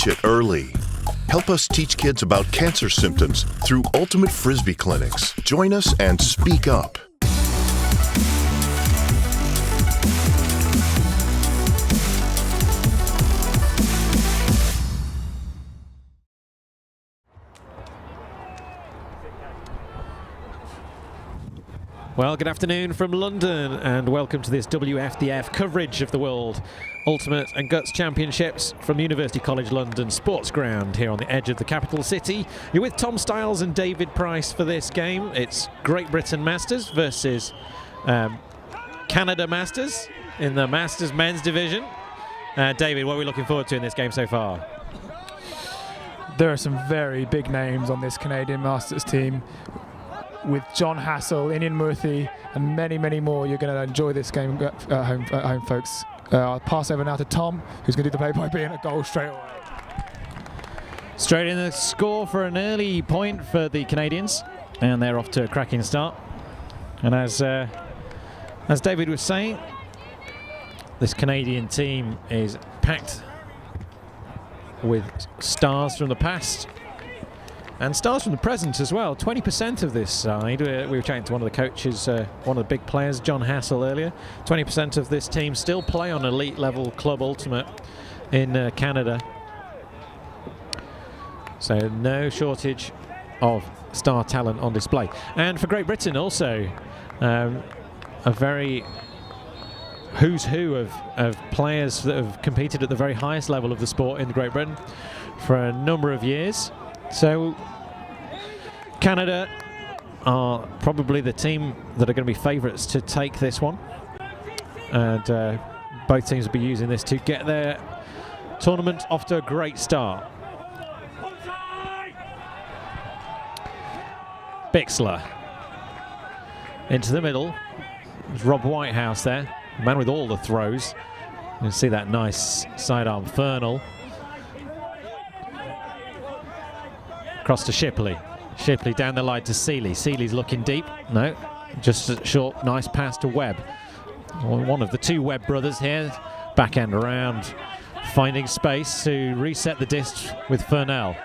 Catch it early. Help us teach kids about cancer symptoms through Ultimate Frisbee clinics. Join us and speak up. Well, good afternoon from London and welcome to this WFDF coverage of the World Ultimate and Guts Championships from University College London Sports Ground here on the edge of the capital city. You're with Tom Stiles and David Price for this game. It's Great Britain Masters versus Canada Masters in the Masters men's division. David, what are we looking forward to in this game so far? There are some very big names on this Canadian Masters team. With John Hassel, Inian Murthy, and many, many more. You're going to enjoy this game at home, folks. I'll pass over now to Tom, who's going to do the play-by-play and a goal straight away. Straight in the score for an early point for the Canadians, and they're off to a cracking start. And as David was saying, this Canadian team is packed with stars from the past. And stars from the present as well. 20% of this side, we were chatting to one of the coaches, one of the big players, John Hassel, earlier. 20% of this team still play on elite level club ultimate in Canada. So no shortage of star talent on display. And for Great Britain also, a very who's who of players that have competed at the very highest level of the sport in Great Britain for a number of years. So Canada are probably the team that are going to be favourites to take this one, and both teams will be using this to get their tournament off to a great start. Bixler into the middle. There's Rob Whitehouse there, the man with all the throws. You can see that nice sidearm Fernal. Across to Shipley. Shipley down the line to Seeley. Seeley's looking deep. No, just a short, nice pass to Webb. One of the two Webb brothers here. Backhand around, finding space to reset the disc with Fernell.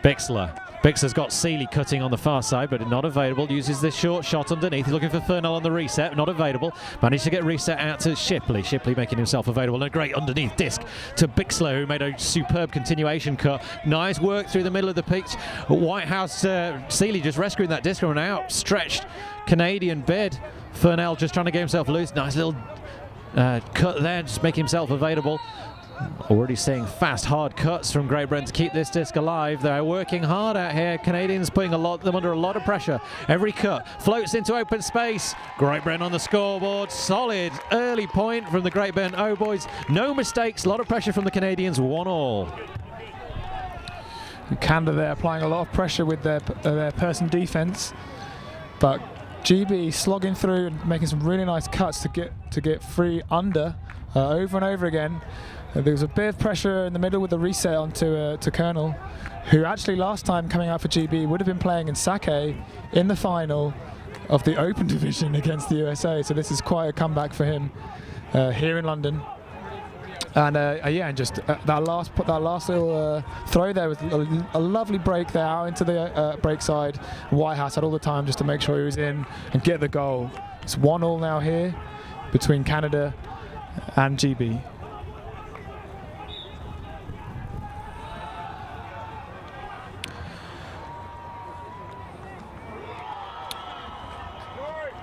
Bixler. Bixler's got Seeley cutting on the far side, but not available. Uses this short shot underneath. He's looking for Fernell on the reset, not available. Managed to get reset out to Shipley. Shipley making himself available. And a great underneath disc to Bixler, who made a superb continuation cut. Nice work through the middle of the pitch. Whitehouse, Seeley just rescuing that disc from an outstretched Canadian bid. Fernell just trying to get himself loose. Nice little cut there, just make himself available. Already seeing fast, hard cuts from Great Britain to keep this disc alive. They're working hard out here. Canadians putting them under a lot of pressure. Every cut floats into open space. Great Britain on the scoreboard. Solid early point from the Great Britain O boys. No mistakes. A lot of pressure from the Canadians. 1-1. Canada there applying a lot of pressure with their person defense, but GB slogging through and making some really nice cuts to get free under over and over again. There was a bit of pressure in the middle with the reset onto to Colonel, who actually last time coming out for GB would have been playing in Sake in the final of the Open division against the USA. So this is quite a comeback for him here in London. And and just that last little throw there was a lovely break there out into the break side. Whitehouse had all the time just to make sure he was in and get the goal. It's 1-1 now here between Canada and GB.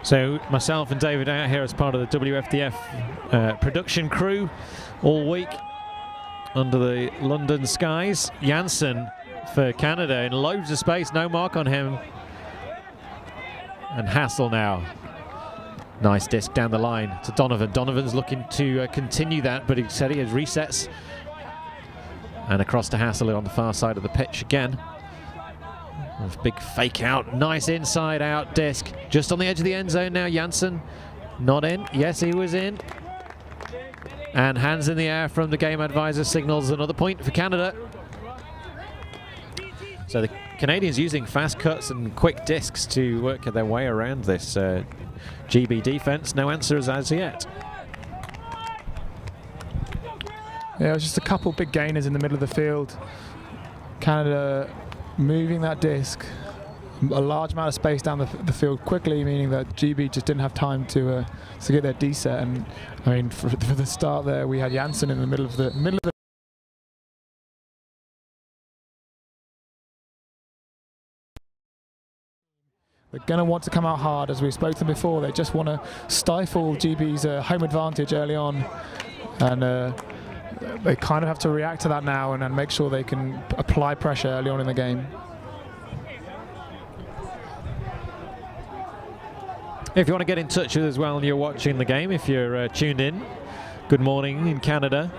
So myself and David out here as part of the WFDF production crew all week under the London skies. Janssen for Canada in loads of space, no mark on him. And Hassel now. Nice disc down the line to Donovan. Donovan's looking to continue that, but he said he has resets. And across to Hassel on the far side of the pitch again. Big fake out, nice inside out disc. Just on the edge of the end zone now, Janssen. Not in, yes he was in. And hands in the air from the game advisor signals another point for Canada. So the Canadians using fast cuts and quick discs to work their way around this GB defense. No answers as yet. Yeah, it was just a couple big gainers in the middle of the field. Canada moving that disc a large amount of space down the field quickly, meaning that GB just didn't have time to get their D set. And I mean, for the start there, we had Janssen in the middle of the They're going to want to come out hard, as we spoke to them before. They just want to stifle GB's home advantage early on, and they kind of have to react to that now and make sure they can apply pressure early on in the game. If you want to get in touch with us while you're watching the game, if you're tuned in, good morning in Canada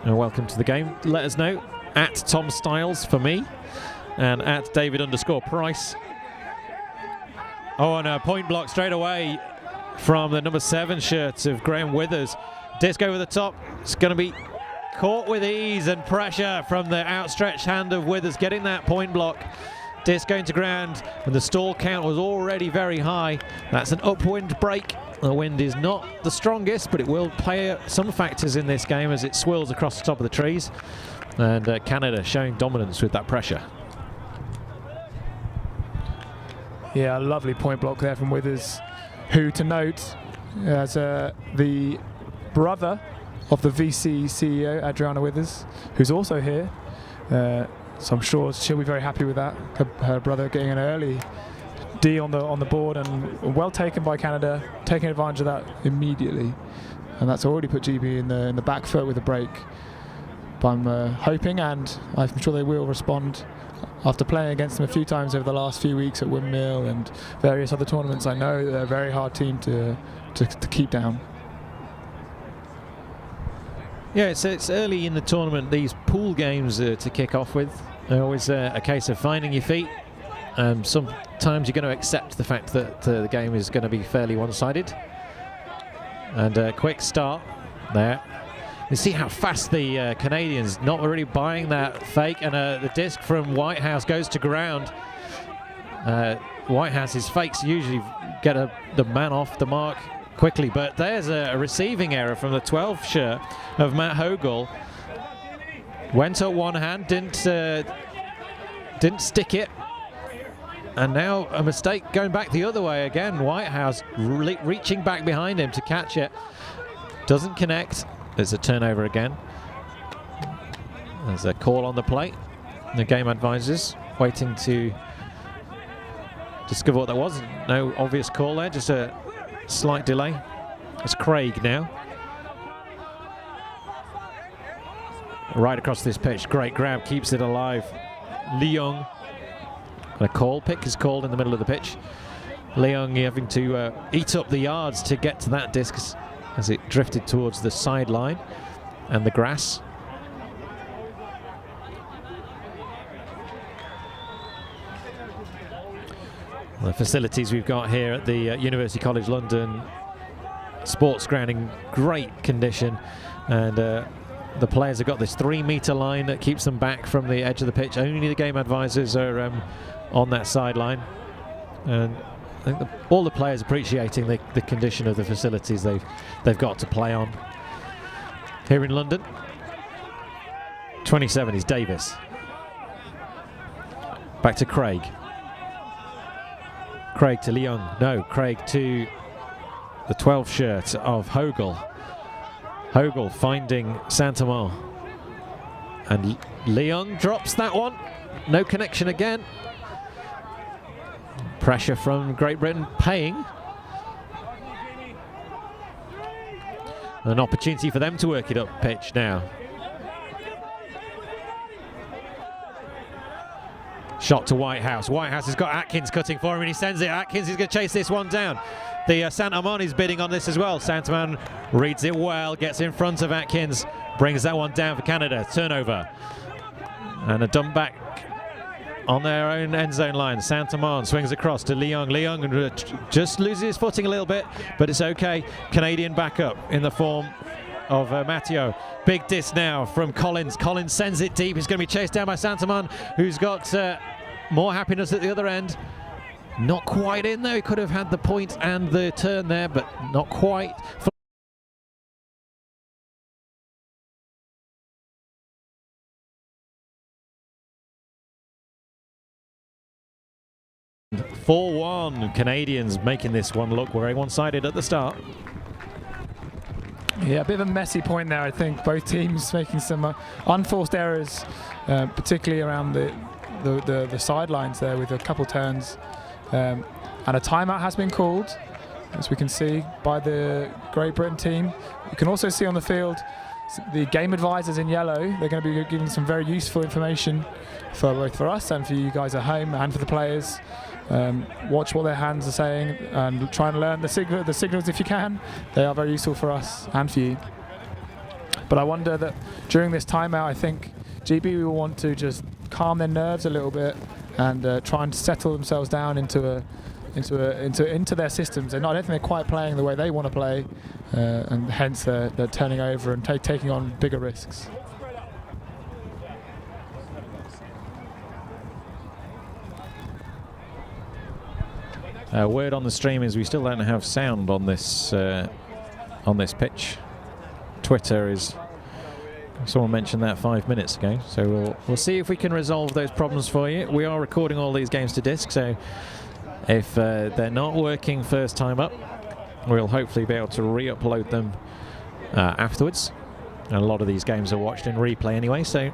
and welcome to the game. Let us know at Tom Styles for me and at David_Price. Oh, and a point block straight away from the number 7 shirt of Graham Withers. Disc over the top. It's going to be caught with ease and pressure from the outstretched hand of Withers, getting that point block. Disc going to ground, and the stall count was already very high. That's an upwind break. The wind is not the strongest, but it will play some factors in this game as it swirls across the top of the trees. And Canada showing dominance with that pressure. Yeah, a lovely point block there from Withers, who, to note, as the brother of the VC CEO, Adriana Withers, who's also here. So I'm sure she'll be very happy with that. Her brother getting an early D on the board, and well taken by Canada, taking advantage of that immediately. And that's already put GB in the back foot with a break. But I'm hoping, and I'm sure they will respond. After playing against them a few times over the last few weeks at Windmill and various other tournaments, I know they're a very hard team to keep down. Yeah, it's early in the tournament, these pool games to kick off with. They're always a case of finding your feet. Sometimes you're going to accept the fact that the game is going to be fairly one-sided. And a quick start there. You see how fast the Canadians, not really buying that fake, and the disc from Whitehouse goes to ground. Whitehouse's fakes usually get the man off the mark quickly, but there's a receiving error from the 12 shirt of Matt Hogel. Went up one hand, didn't stick it, and now a mistake going back the other way again. Whitehouse reaching back behind him to catch it, doesn't connect. There's a turnover again. There's a call on the plate. The game advisors waiting to discover what that was. No obvious call there, just a slight delay. It's Craig now. Right across this pitch, great grab, keeps it alive. Leung, a call, pick is called in the middle of the pitch. Leung having to eat up the yards to get to that disc as it drifted towards the sideline and the grass. The facilities we've got here at the University College London sports ground in great condition, and the players have got this 3-metre line that keeps them back from the edge of the pitch. Only the game advisors are on that sideline, and I think all the players appreciating the condition of the facilities they've got to play on. Here in London, 27 is Davis. Back to Craig. Craig to Leung. No, Craig to the 12 shirt of Hogel. Hogel finding Saint-Amand. And Leung drops that one. No connection again. Pressure from Great Britain paying. An opportunity for them to work it up pitch now. Shot to Whitehouse. Whitehouse has got Atkins cutting for him, and he sends it. Atkins is going to chase this one down. The Saint-Amand is bidding on this as well. Saint-Amand reads it well, gets in front of Atkins, brings that one down for Canada. Turnover. And a dump back on their own end zone line. Saint-Amand swings across to Leung. Leung just loses his footing a little bit, but it's okay. Canadian backup in the form of Matteo. Big disc now from Collins. Collins sends it deep. He's going to be chased down by Saint-Amand, who's got more happiness at the other end. Not quite in though. He could have had the point and the turn there, but not quite. 4-1, Canadians making this one look very one-sided at the start. Yeah, a bit of a messy point there, I think. Both teams making some unforced errors, particularly around the sidelines there with a couple turns. And a timeout has been called, as we can see, by the Great Britain team. You can also see on the field the game advisors in yellow. They're going to be giving some very useful information for both for us and for you guys at home and for the players. Watch what their hands are saying and try and learn the signals if you can. They are very useful for us and for you. But I wonder that during this timeout, I think GB will want to just calm their nerves a little bit and try and settle themselves down into their systems. And I don't think they're quite playing the way they want to play, and hence they're turning over and taking on bigger risks. Word on the stream is we still don't have sound on this pitch. Twitter is. Someone mentioned that 5 minutes ago, so we'll see if we can resolve those problems for you. We are recording all these games to disc, so if they're not working first time up, we'll hopefully be able to re-upload them afterwards. And a lot of these games are watched in replay anyway, so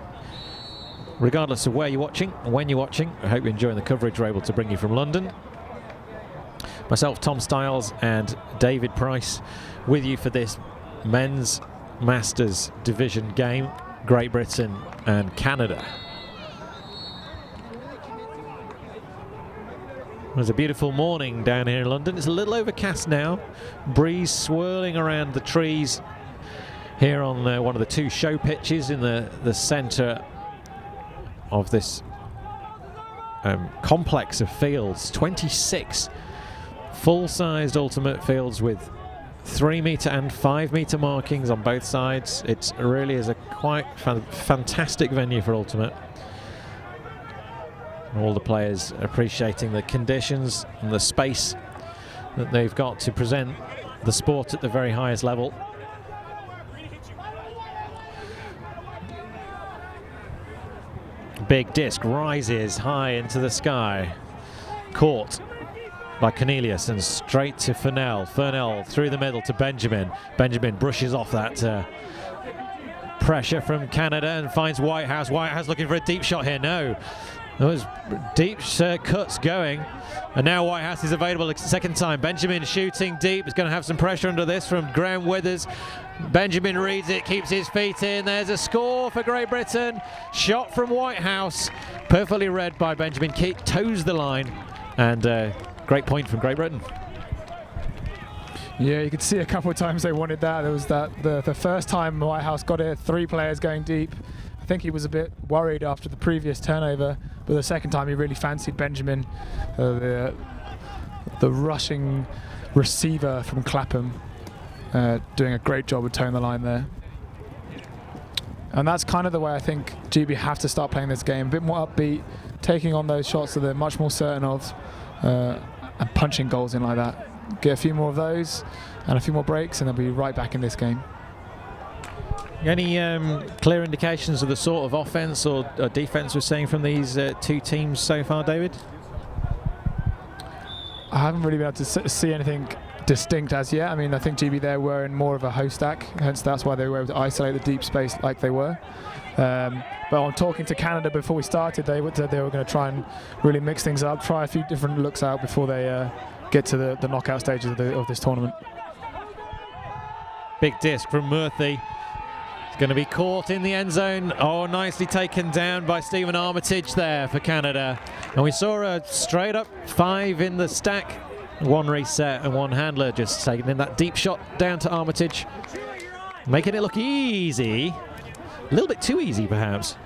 regardless of where you're watching and when you're watching, I hope you're enjoying the coverage we're able to bring you from London. Myself, Tom Stiles, and David Price with you for this men's Masters division game, Great Britain and Canada. It was a beautiful morning down here in London. It's a little overcast now, breeze swirling around the trees here on one of the two show pitches in the centre of this complex of fields. 26 full-sized ultimate fields with 3 metre and 5 metre markings on both sides. It really is a quite fantastic venue for ultimate. All the players appreciating the conditions and the space that they've got to present the sport at the very highest level. Big disc rises high into the sky. Caught by Cornelius and straight to Furnell. Furnell through the middle to Benjamin. Benjamin brushes off that pressure from Canada and finds Whitehouse. Whitehouse looking for a deep shot here. No. Those deep cuts going. And now Whitehouse is available a second time. Benjamin shooting deep. Is going to have some pressure under this from Graham Withers. Benjamin reads it, keeps his feet in. There's a score for Great Britain. Shot from Whitehouse. Perfectly read by Benjamin. Toes the line. And great point from Great Britain. Yeah, you could see a couple of times they wanted that. There was the first time Whitehouse got it, 3 players going deep. I think he was a bit worried after the previous turnover, but the second time he really fancied Benjamin, the rushing receiver from Clapham, doing a great job of towing the line there. And that's kind of the way I think GB have to start playing this game, a bit more upbeat, taking on those shots that they're much more certain of, and punching goals in like that. Get a few more of those and a few more breaks and they'll be right back in this game. Any clear indications of the sort of offense or defense we're seeing from these two teams so far, David? I haven't really been able to see anything distinct as yet. I mean, I think GB there were in more of a host stack, hence that's why they were able to isolate the deep space like they were. But on talking to Canada before we started, they said they were going to try and really mix things up, try a few different looks out before they get to the knockout stages of this tournament. Big disc from Murthy. Going to be caught in the end zone. Oh, nicely taken down by Stephen Armitage there for Canada. And we saw a straight up 5 in the stack. 1 reset and 1 handler just taking in that deep shot down to Armitage. Making it look easy. A little bit too easy, perhaps.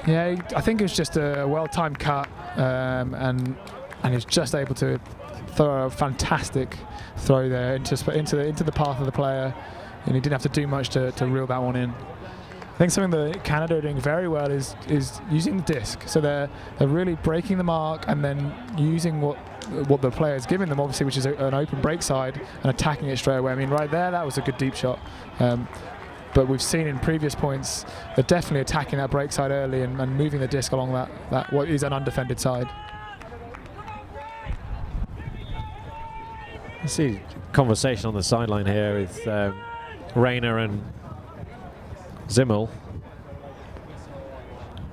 Yeah, I think it was just a well-timed cut, and he was just able to throw a fantastic throw there into the path of the player. And he didn't have to do much to reel that one in. I think something that Canada are doing very well is using the disc. So they're really breaking the mark and then using what the player is giving them, obviously, which is an open break side, and attacking it straight away. I mean, right there, that was a good deep shot. But we've seen in previous points, they're definitely attacking that break side early and moving the disc along that what is an undefended side. See conversation on the sideline here with Rayner and Zimmel.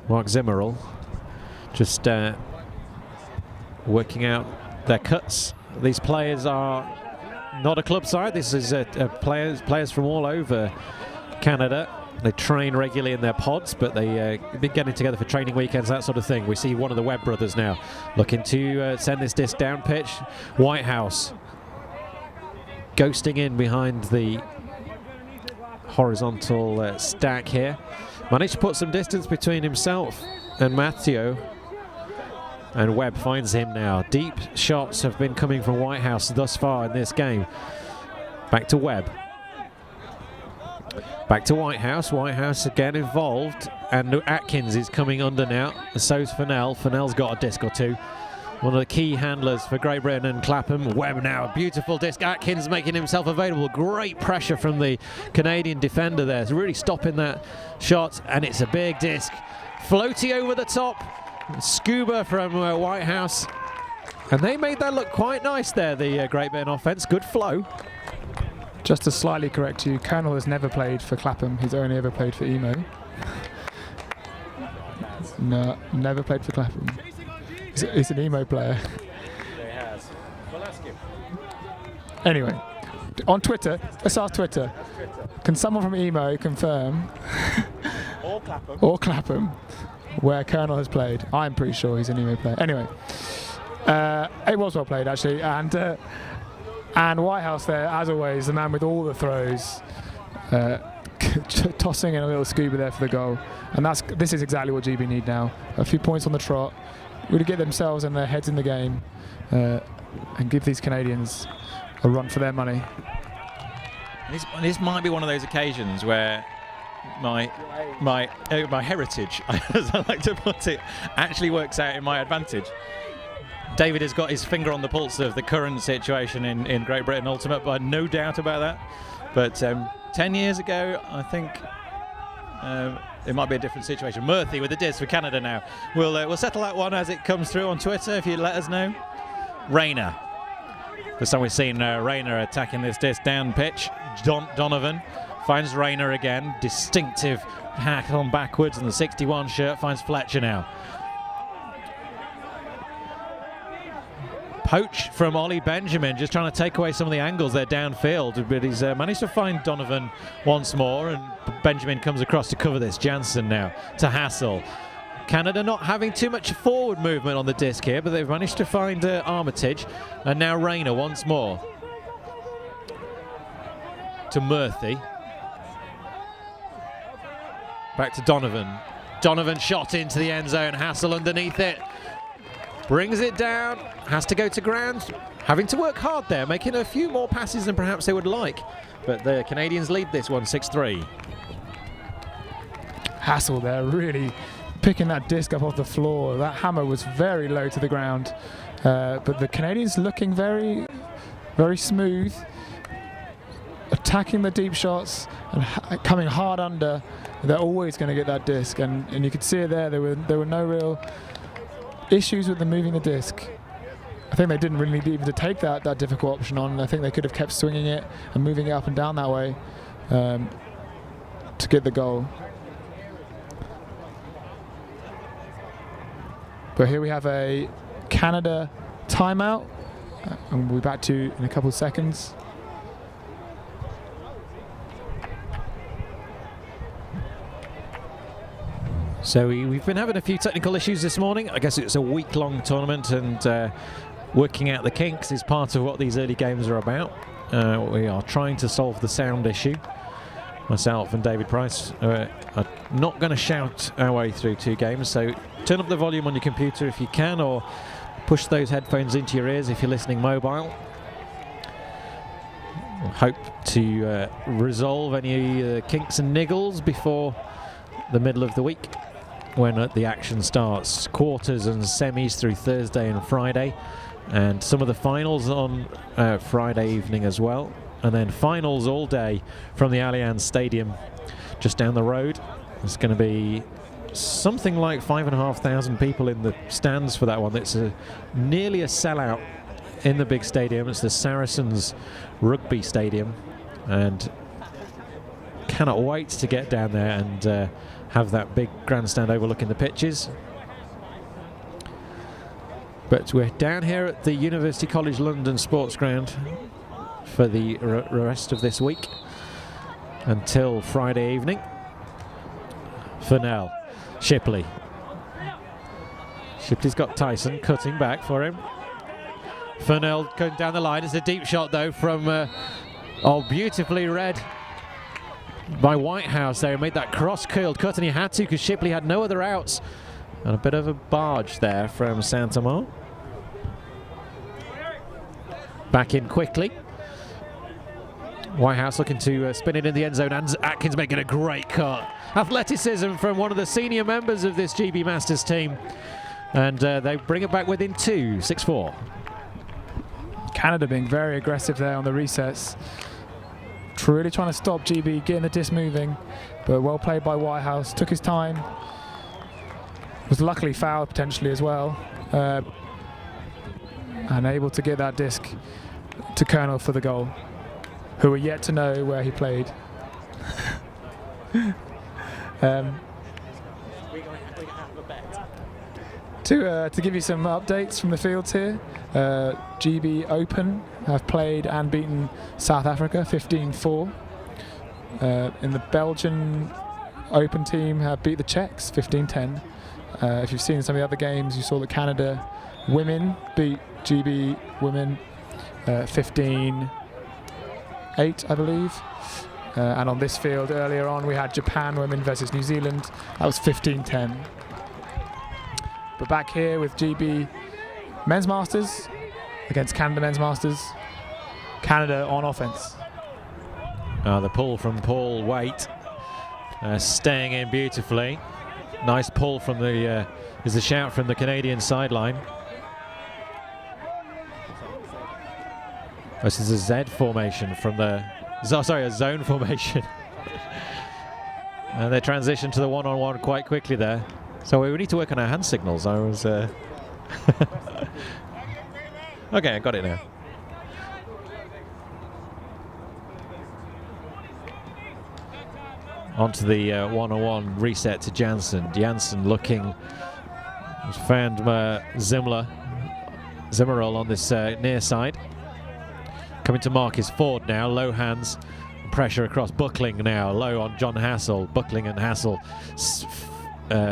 Mark Zimmerl just working out their cuts. These players are not a club side. This is players from all over Canada. They train regularly in their pods, but they've been getting together for training weekends, that sort of thing. We see one of the Webb brothers now looking to send this disc down pitch. Whitehouse ghosting in behind the horizontal stack here. Managed to put some distance between himself and Mathieu. And Webb finds him now. Deep shots have been coming from Whitehouse thus far in this game. Back to Webb. Back to Whitehouse. Whitehouse again involved. And Atkins is coming under now. And so's Fennell. Fennell's got a disc or two. One of the key handlers for Great Britain and Clapham. Webb now, a beautiful disc. Atkins making himself available. Great pressure from the Canadian defender there. It's really stopping that shot. And it's a big disc. Floaty over the top. Scuba from Whitehouse. And they made that look quite nice there, the Great Britain offence. Good flow. Just to slightly correct you, Colonel has never played for Clapham. He's only ever played for Emo. No, never played for Clapham. He's an Emo player. He has. Well, ask him. Anyway, on Twitter, let's ask Twitter. Can someone from Emo confirm or Clapham where Colonel has played? I'm pretty sure he's an Emo player. Anyway, it was well played actually, and Whitehouse there, as always, the man with all the throws, tossing in a little scuba there for the goal. And this is exactly what GB need now. A few points on the trot, really get themselves and their heads in the game, and give these Canadians a run for their money. This might be one of those occasions where my heritage, as I like to put it, actually works out in my advantage. David has got his finger on the pulse of the current situation in Great Britain Ultimate, but no doubt about that. But 10 years ago, I think it might be a different situation. Murphy with the disc for Canada now. We'll settle that one as it comes through on Twitter if you let us know. Rayner. First time we've seen Rayner attacking this disc down pitch. Donovan finds Rayner again. Distinctive hack on backwards, and the 61 shirt finds Fletcher now. Poach from Ollie Benjamin, just trying to take away some of the angles there downfield, but he's managed to find Donovan once more, and Benjamin comes across to cover this. Jansen now to Hassel. Canada not having too much forward movement on the disc here, but they've managed to find Armitage, and now Rayner once more to Murphy. Back to Donovan. Donovan shot into the end zone. Hassel underneath it. Brings it down, has to go to ground, having to work hard there, making a few more passes than perhaps they would like. But the Canadians lead this one 6-3. Hassel there, really picking that disc up off the floor. That hammer was very low to the ground. But the Canadians looking very, very smooth, attacking the deep shots and coming hard under. They're always going to get that disc, and you could see it there. There were no real issues with them moving the disc. I think they didn't really need even to take that difficult option on. I think they could have kept swinging it and moving it up and down that way to get the goal. But here we have a Canada timeout, and we'll be back to you in a couple of seconds. So we've been having a few technical issues this morning. I guess it's a week-long tournament, and working out the kinks is part of what these early games are about. We are trying to solve the sound issue. Myself and David Price are not going to shout our way through two games, so turn up the volume on your computer if you can, or push those headphones into your ears if you're listening mobile. We'll hope to resolve any kinks and niggles before the middle of the week, when the action starts. Quarters and semis through Thursday and Friday, and some of the finals on Friday evening as well, and then finals all day from the Allianz Stadium just down the road. It's going to be something like 5,500 people in the stands for that one. It's nearly a sellout in the big stadium. It's the Saracens Rugby Stadium, and cannot wait to get down there and have that big grandstand overlooking the pitches. But we're down here at the University College London Sports Ground for the rest of this week until Friday evening. Furnell, Shipley. Shipley's got Tyson cutting back for him. Furnell going down the line. It's a deep shot though from beautifully read by Whitehouse there. He made that cross-curled cut, and he had to because Shipley had no other outs. And a bit of a barge there from Saint-Amand. Back in quickly. Whitehouse looking to spin it in the end zone, and Atkins making a great cut. Athleticism from one of the senior members of this GB Masters team. And they bring it back within 2, 6-4. Canada being very aggressive there on the resets. Really trying to stop GB, getting the disc moving, but well played by Whitehouse. Took his time. Was luckily fouled potentially as well. And able to get that disc to Colonel for the goal, who are yet to know where he played. To give you some updates from the fields here, GB Open have played and beaten South Africa 15-4. In the Belgian Open team have beat the Czechs 15-10. If you've seen some of the other games, you saw that Canada women beat GB women 15-8, I believe. And on this field earlier on, we had Japan women versus New Zealand. That was 15-10. But back here with GB Men's Masters against Canada Men's Masters. Canada on offense. The pull from Paul Waite, staying in beautifully. Nice pull from the, is a shout from the Canadian sideline. This is a Z formation from the, a zone formation. And they transition to the one-on-one quite quickly there. So we need to work on our hand signals. I was... Okay, I got it now. Onto the one-on-one reset to Jansen. Jansen looking, found Zimmerl on this near side. Coming to Marcus Ford now, low hands, pressure across Buckling now, low on John Hassel. Buckling and Hassel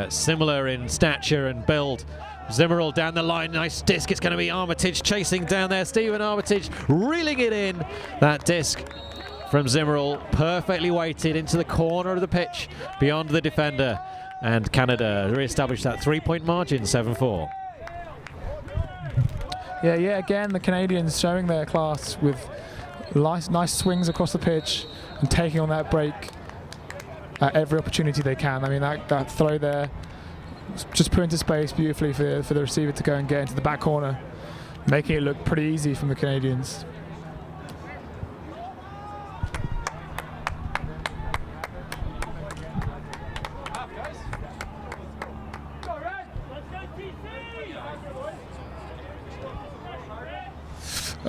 similar in stature and build. Zimmerl down the line, nice disc. It's going to be Armitage chasing down there. Stephen Armitage reeling it in. That disc from Zimmerl, perfectly weighted into the corner of the pitch beyond the defender. And Canada re-established that 3-point margin, 7-4. Yeah, again, the Canadians showing their class with nice swings across the pitch and taking on that break at every opportunity they can. I mean, that throw there, just put into space beautifully for the receiver to go and get into the back corner, making it look pretty easy from the Canadians.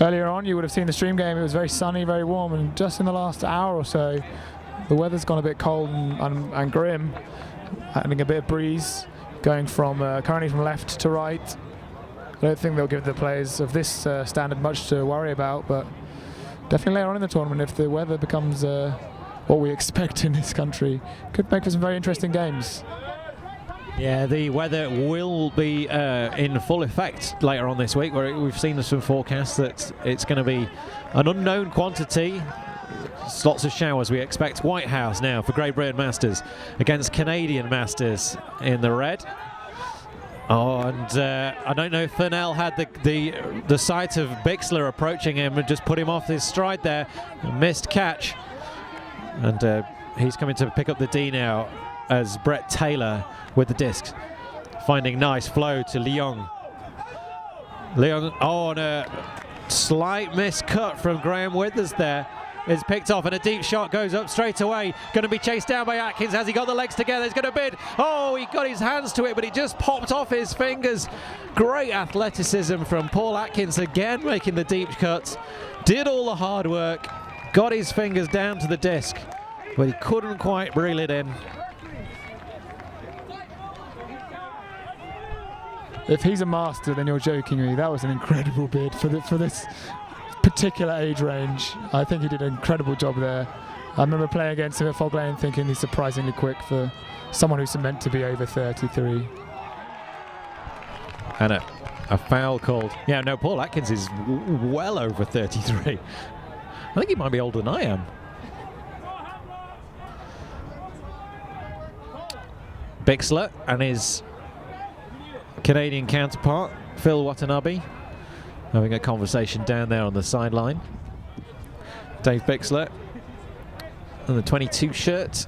Earlier on, you would have seen the stream game. It was very sunny, very warm, and just in the last hour or so, the weather's gone a bit cold and grim, having a bit of breeze, going from currently from left to right. I don't think they'll give the players of this standard much to worry about, but definitely later on in the tournament, if the weather becomes what we expect in this country, could make for some very interesting games. Yeah, the weather will be in full effect later on this week, where we've seen some forecasts that it's going to be an unknown quantity. Lots of showers we expect. Whitehouse now for Great Britain Masters against Canadian Masters in the red. Oh, and I don't know if Furnell had the sight of Bixler approaching him and just put him off his stride there. A missed catch. And he's coming to pick up the D now as Brett Taylor with the disc, finding nice flow to Leung. Leung, and a slight miscut from Graham Withers there. is picked off and a deep shot goes up straight away. Going to be chased down by Atkins. Has he got the legs together? He's going to bid. Oh, he got his hands to it, but he just popped off his fingers. Great athleticism from Paul Atkins again, making the deep cut. Did all the hard work, got his fingers down to the disc, but he couldn't quite reel it in. If he's a master, then you're joking me. That was an incredible bid for this particular age range. I think he did an incredible job there. I remember playing against him at Fog Lane thinking he's surprisingly quick for someone who's meant to be over 33. And a foul called. Yeah, no, Paul Atkins is well over 33. I think he might be older than I am. Bixler and his Canadian counterpart, Phil Watanabe, having a conversation down there on the sideline. Dave Bixler and the 22 shirt.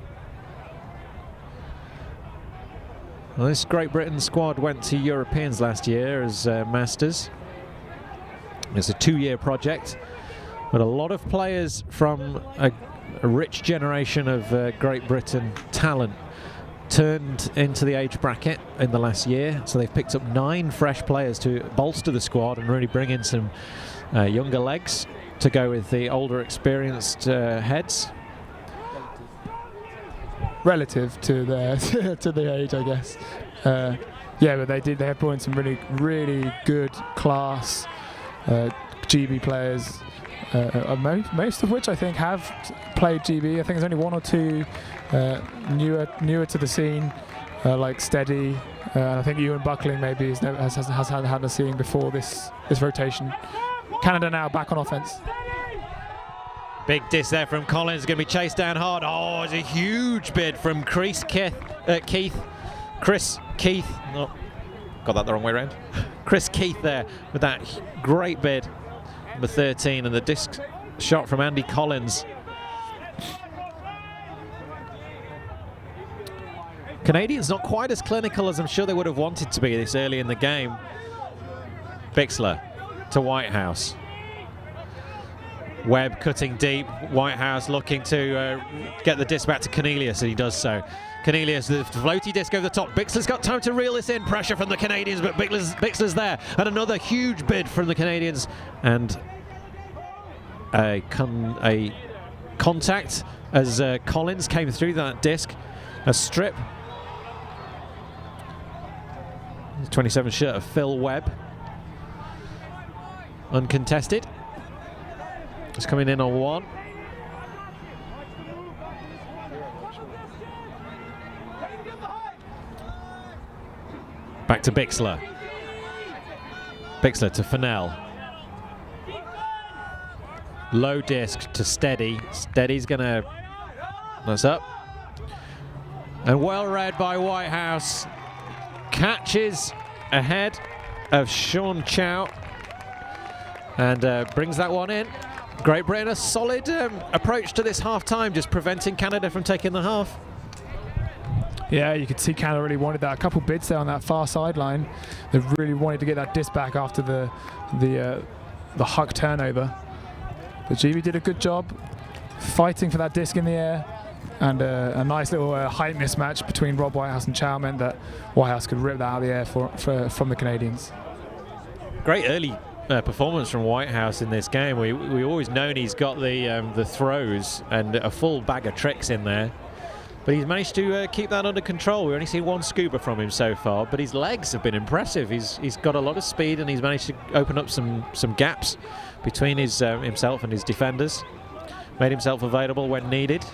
Well, this Great Britain squad went to Europeans last year as Masters. It's a 2-year project, but a lot of players from a rich generation of Great Britain talent turned into the age bracket in the last year, so they've picked up 9 fresh players to bolster the squad and really bring in some younger legs to go with the older experienced heads. Relative to their to the age, I guess. Yeah, but they have brought in some really good class GB players, most of which I think have played GB. I think there's only 1 or 2 newer to the scene, like Steady. I think Ewan Buckling maybe has had a scene before this rotation. Canada now back on offense. Big diss there from Collins, going to be chased down hard. Oh, it's a huge bid from Chris Keith. No, got that the wrong way around. Chris Keith there with that great bid, number 13, and the disc shot from Andy Collins. Canadians not quite as clinical as I'm sure they would have wanted to be this early in the game. Bixler to Whitehouse. Webb cutting deep. Whitehouse looking to get the disc back to Cornelius, and he does so. Cornelius, the floaty disc over the top. Bixler's got time to reel this in. Pressure from the Canadians, but Bixler's there. And another huge bid from the Canadians. And a contact as Collins came through that disc. A strip. 27 shirt of Phil Webb. Uncontested. It's coming in on 1. Back to Bixler. Bixler to Fennell. Low disc to Steady. Steady's gonna. That's up. And well read by Whitehouse. Catches ahead of Sean Chow and brings that one in. Great Britain, a solid approach to this half-time, just preventing Canada from taking the half. Yeah, you could see Canada really wanted that. A couple bids there on that far sideline. They really wanted to get that disc back after the Huck turnover. But GB did a good job fighting for that disc in the air, and a nice little height mismatch between Rob Whitehouse and Chow meant that Whitehouse could rip that out of the air from the Canadians. Great early performance from Whitehouse in this game. We always known he's got the throws and a full bag of tricks in there, but he's managed to keep that under control. We've only seen 1 scuba from him so far, but his legs have been impressive. He's got a lot of speed, and he's managed to open up some gaps between his himself and his defenders. Made himself available when needed.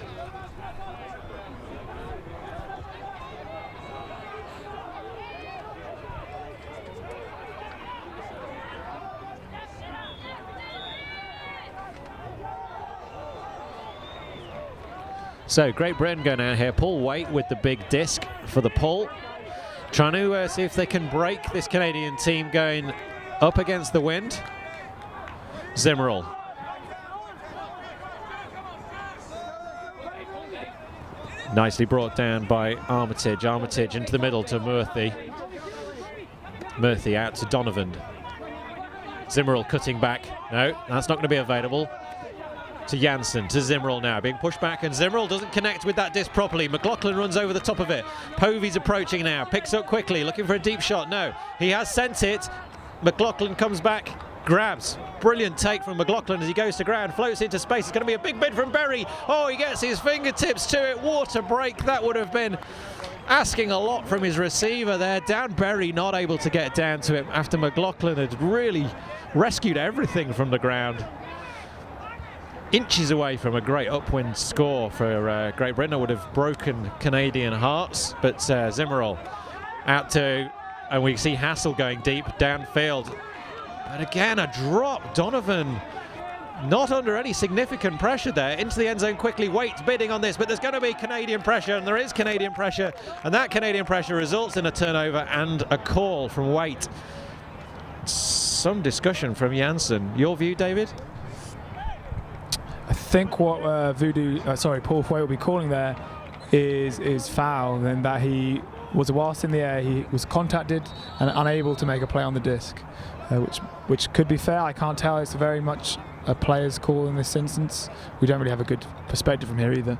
So Great Britain going out here. Paul Waite with the big disc for the pull. Trying to see if they can break this Canadian team going up against the wind. Zimmerl. Nicely brought down by Armitage. Armitage into the middle to Murphy. Murphy out to Donovan. Zimmerl cutting back. No, that's not going to be available. to Janssen, to Zimmerl now, being pushed back, and Zimmerl doesn't connect with that disc properly. McLaughlin runs over the top of it. Povey's approaching now, picks up quickly, looking for a deep shot. No, he has sent it. McLaughlin comes back, grabs. Brilliant take from McLaughlin as he goes to ground, floats into space. It's going to be a big bid from Berry. Oh, he gets his fingertips to it. Water break. That would have been asking a lot from his receiver there. Dan Berry not able to get down to it after McLaughlin had really rescued everything from the ground. Inches away from a great upwind score for Great Britain. Would have broken Canadian hearts, but Zimmerl out to, and we see Hassel going deep downfield. But again, a drop. Donovan not under any significant pressure there. Into the end zone quickly. Waite bidding on this, but there's going to be Canadian pressure, and there is Canadian pressure, and that Canadian pressure results in a turnover and a call from Waite. Some discussion from Janssen. Your view, David? I think what Paul Foy will be calling there is foul, and that he was, whilst in the air, he was contacted and unable to make a play on the disc, which could be fair. I can't tell. It's very much a player's call in this instance. We don't really have a good perspective from here either.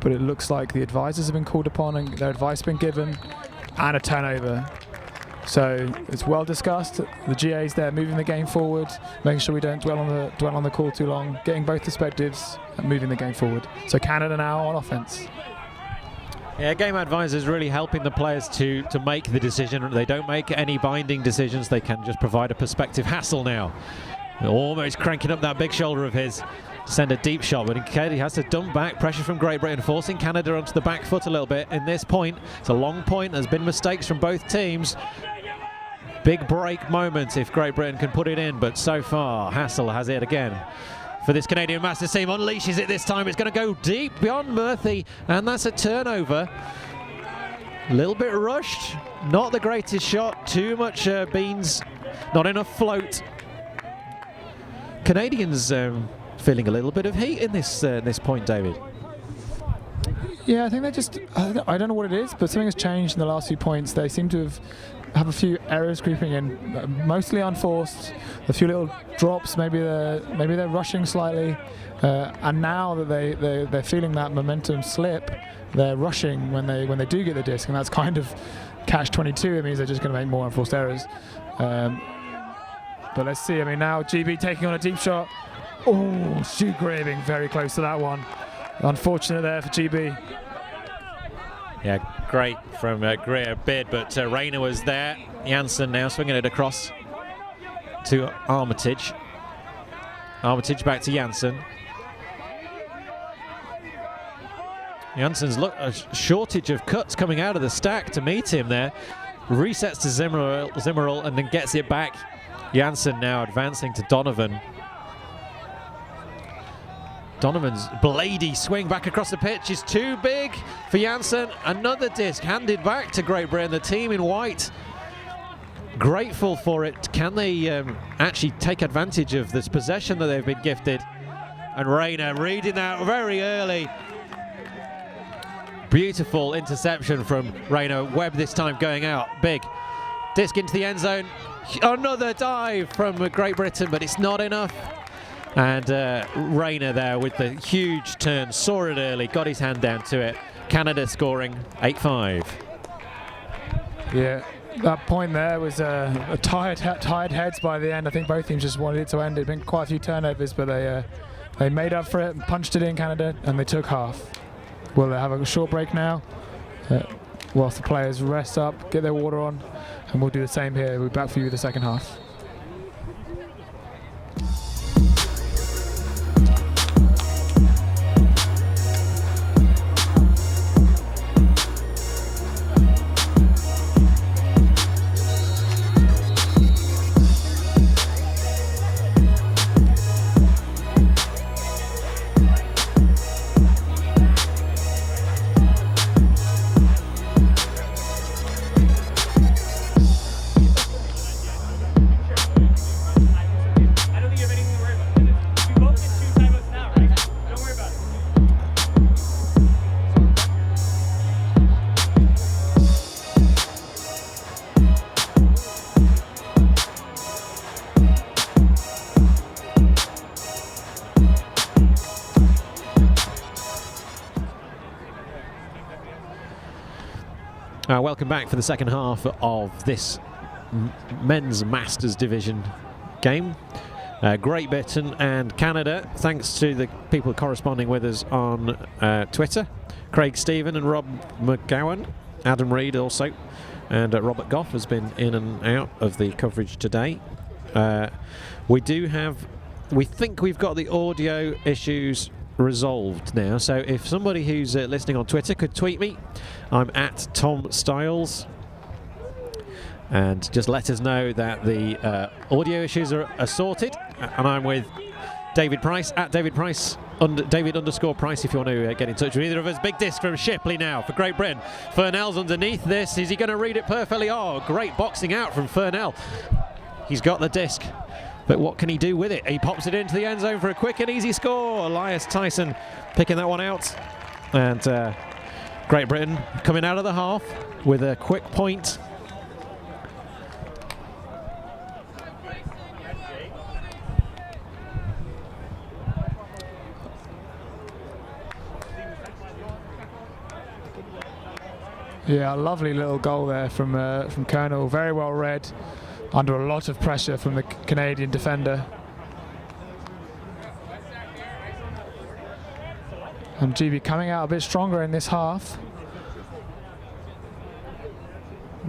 But it looks like the advisors have been called upon and their advice been given, and a turnover. So it's well discussed. The GA's there moving the game forward, making sure we don't dwell on the call too long, getting both perspectives and moving the game forward. So Canada now on offense. Yeah, game advisors really helping the players to make the decision. They don't make any binding decisions. They can just provide a perspective. Hassel now, almost cranking up that big shoulder of his. Send a deep shot, but instead he has to dump back. Pressure from Great Britain, forcing Canada onto the back foot a little bit in this point. It's a long point. There's been mistakes from both teams. Big break moment if Great Britain can put it in, but so far Hassel has it again. For this Canadian Masters team, unleashes it this time. It's going to go deep beyond Murphy, and that's a turnover. A little bit rushed, not the greatest shot. Too much beans, not enough float. Canadians feeling a little bit of heat in this point, David. Yeah, I think they just, I don't know what it is, but something has changed in the last few points. They seem to have a few errors creeping in, mostly unforced, a few little drops, maybe they're rushing slightly, and now that they're feeling that momentum slip, they're rushing when they do get the disc, and that's kind of catch-22. It means they're just going to make more unforced errors. But let's see. I mean, now GB taking on a deep shot. Oh, Stu Graving very close to that one. Unfortunate there for GB. Yeah, great from Greer bid, but Rayner was there. Janssen now swinging it across to Armitage. Armitage back to Janssen. Janssen's a shortage of cuts coming out of the stack to meet him there. Resets to Zimmerl and then gets it back. Janssen now advancing to Donovan. Donovan's blady swing back across the pitch is too big for Janssen. Another disc handed back to Great Britain. The team in white grateful for it. Can they actually take advantage of this possession that they've been gifted? And Rayner reading that very early. Beautiful interception from Rayner. Webb this time going out. Big disc into the end zone. Another dive from Great Britain, but it's not enough. And Rayner there with the huge turn, saw it early, got his hand down to it. Canada scoring 8-5. Yeah, that point there was tired heads by the end. I think both teams just wanted it to end. There'd been quite a few turnovers, but they made up for it and punched it in, Canada, and they took half. We'll have a short break now whilst the players rest up, get their water on, and we'll do the same here. We'll be back for you the second half. Welcome back for the second half of this men's Masters Division game. Great Britain and Canada, thanks to the people corresponding with us on Twitter. Craig Stephen and Rob McGowan, Adam Reed also, and Robert Goff has been in and out of the coverage today. We think we've got the audio issues resolved now, so if somebody who's listening on Twitter could tweet me, I'm at Tom Styles, and just let us know that the audio issues are sorted. And I'm with David Price, at David Price, David_Price if you want to get in touch with either of us. Big disc from Shipley now for Great Britain. Furnell's underneath this. Is he going to read it perfectly? Oh, great boxing out from Furnell. He's got the disc, but what can he do with it? He pops it into the end zone for a quick and easy score. Elias Tyson picking that one out. And Great Britain coming out of the half with a quick point. Yeah, a lovely little goal there from Colonel. Very well read, under a lot of pressure from the Canadian defender. And GB coming out a bit stronger in this half.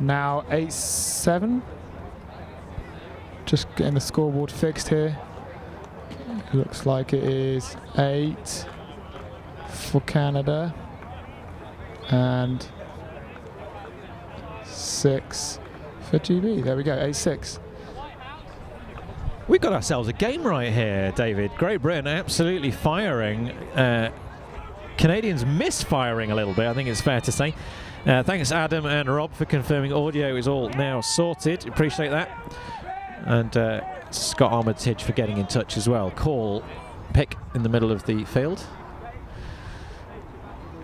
Now 8-7. Just getting the scoreboard fixed here. It looks like it is 8 for Canada and 6 for GB. There we go, 8-6. We've got ourselves a game right here, David. Great Britain absolutely firing. Canadians misfiring a little bit, I think it's fair to say. Thanks Adam and Rob for confirming audio is all now sorted. Appreciate that. And Scott Armitage for getting in touch as well. Call pick in the middle of the field.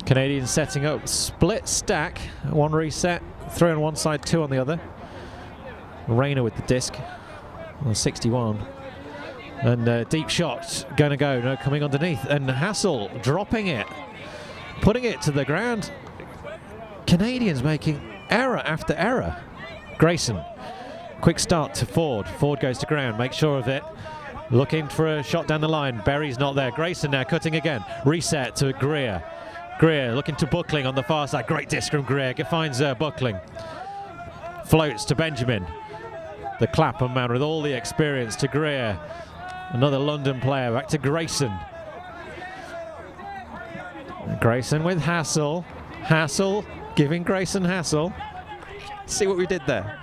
Canadians setting up split stack, one reset, 3 on one side, 2 on the other. Rayner with the disc on 61. And deep shot going to go, no, coming underneath. And Hassel dropping it, putting it to the ground. Canadians making error after error. Grayson, quick start to Ford. Ford goes to ground, makes sure of it. Looking for a shot down the line. Berry's not there. Grayson now cutting again. Reset to Greer. Greer looking to Buckling on the far side. Great disc from Greer. Finds Buckling. Floats to Benjamin. The Clapham man with all the experience to Greer. Another London player. Back to Grayson. Grayson with Hassel. Hassel giving Grayson Hassel. See what we did there.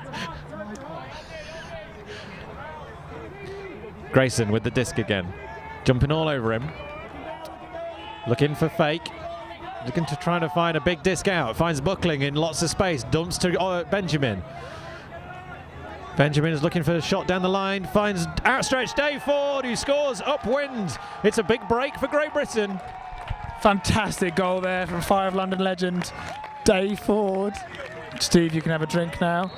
Grayson with the disc again. Jumping all over him. Looking for fake. Looking to try to find a big disc out. Finds Buckling in lots of space. Dumps to Benjamin. Benjamin is looking for a shot down the line. Finds outstretched Dave Ford, who scores upwind. It's a big break for Great Britain. Fantastic goal there from 5 London legend Dave Ford. Steve, you can have a drink now.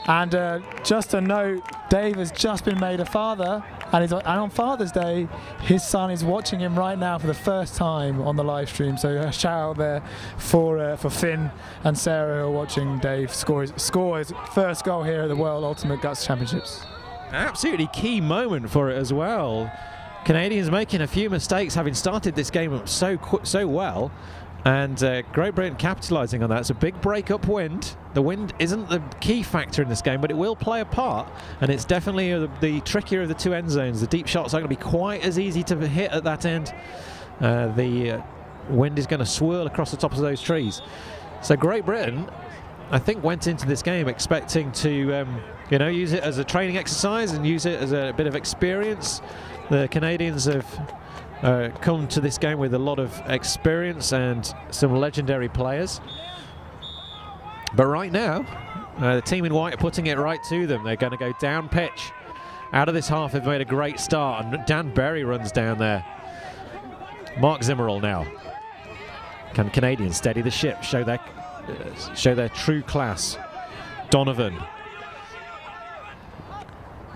And just a note, Dave has just been made a father, and on Father's Day, his son is watching him right now for the first time on the live stream. So a shout out there for Finn and Sarah who are watching Dave score his first goal here at the World Ultimate Guts Championships. Absolutely key moment for it as well. Canadians making a few mistakes, having started this game up so well. And Great Britain capitalising on that. It's a big break upwind. The wind isn't the key factor in this game, but it will play a part. And it's definitely the trickier of the 2 end zones. The deep shots aren't going to be quite as easy to hit at that end. The wind is going to swirl across the top of those trees. So Great Britain, I think, went into this game expecting to use it as a training exercise and use it as a bit of experience. The Canadians have come to this game with a lot of experience and some legendary players. But right now, the team in white are putting it right to them. They're going to go down pitch. Out of this half, they've made a great start, and Dan Berry runs down there. Mark Zimmerall now. Can Canadians steady the ship, show their true class? Donovan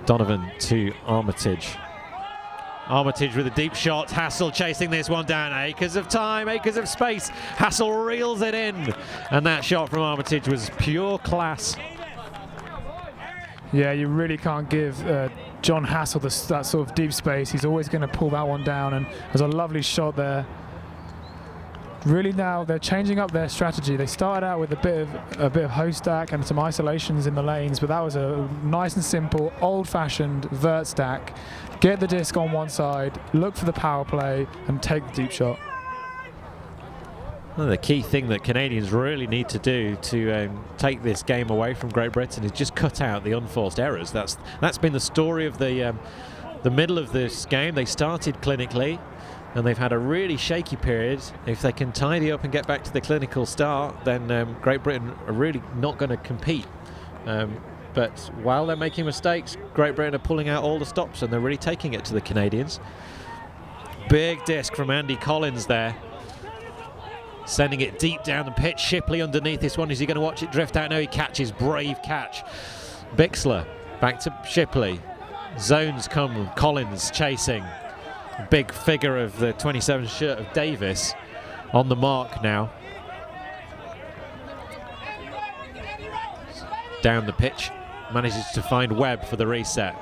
to Armitage. Armitage with a deep shot. Hassel chasing this one down. Acres of time, acres of space. Hassel reels it in. And that shot from Armitage was pure class. Yeah, you really can't give John Hassel that sort of deep space. He's always going to pull that one down, and there's a lovely shot there. Really now they're changing up their strategy. They started out with a bit of host stack and some isolations in the lanes, but that was a nice and simple, old-fashioned vert stack. Get the disc on one side, look for the power play, and take the deep shot. Well, the key thing that Canadians really need to do to take this game away from Great Britain is just cut out the unforced errors. That's been the story of the middle of this game. They started clinically, and they've had a really shaky period. If they can tidy up and get back to the clinical start, then Great Britain are really not going to compete. But while they're making mistakes, Great Britain are pulling out all the stops, and they're really taking it to the Canadians. Big disc from Andy Collins there, sending it deep down the pitch. Shipley underneath this one. Is he going to watch it drift out? No, he catches. Brave catch. Bixler back to Shipley. Zones come. Collins chasing. Big figure of the 27 shirt of Davis on the mark now. Down the pitch. Manages to find Webb for the reset.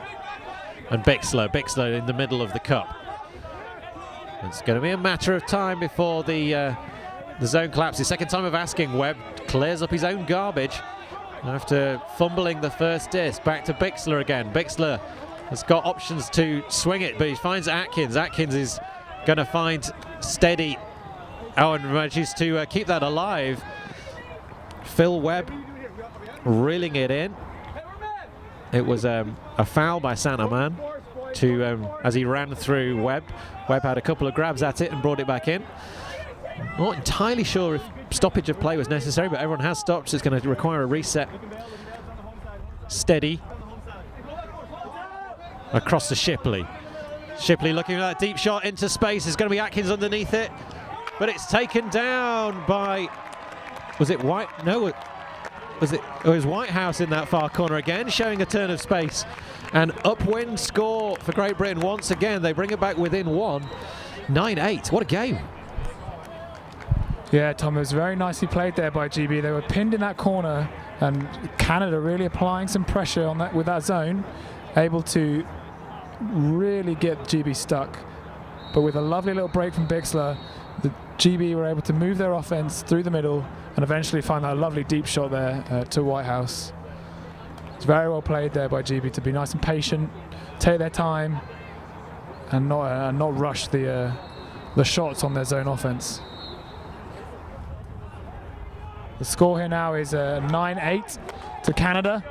And Bixler in the middle of the cup. It's going to be a matter of time before the zone collapses. Second time of asking. Webb clears up his own garbage after fumbling the first disc. Back to Bixler again. Bixler has got options to swing it, but he finds Atkins. Atkins is going to find steady. Oh, and manages to keep that alive. Phil Webb reeling it in. It was a foul by Saint-Amand as he ran through Webb. Webb had a couple of grabs at it and brought it back in. Not entirely sure if stoppage of play was necessary, but everyone has stopped, so it's going to require a reset. Steady. Across to Shipley. Shipley looking at that deep shot into space. There's going to be Atkins underneath it, but it's taken down by... Was it White? No, it was Whitehouse in that far corner again, showing a turn of space. An upwind score for Great Britain once again. They bring it back within one. 9-8. What a game. Yeah, Tom, it was very nicely played there by GB. They were pinned in that corner, and Canada really applying some pressure on that with that zone, able to really get GB stuck. But with a lovely little break from Bixler, the GB were able to move their offense through the middle and eventually find that lovely deep shot there to Whitehouse. It's very well played there by GB to be nice and patient, take their time, and not rush the shots on their zone offense. The score here now is 9-8 to Canada.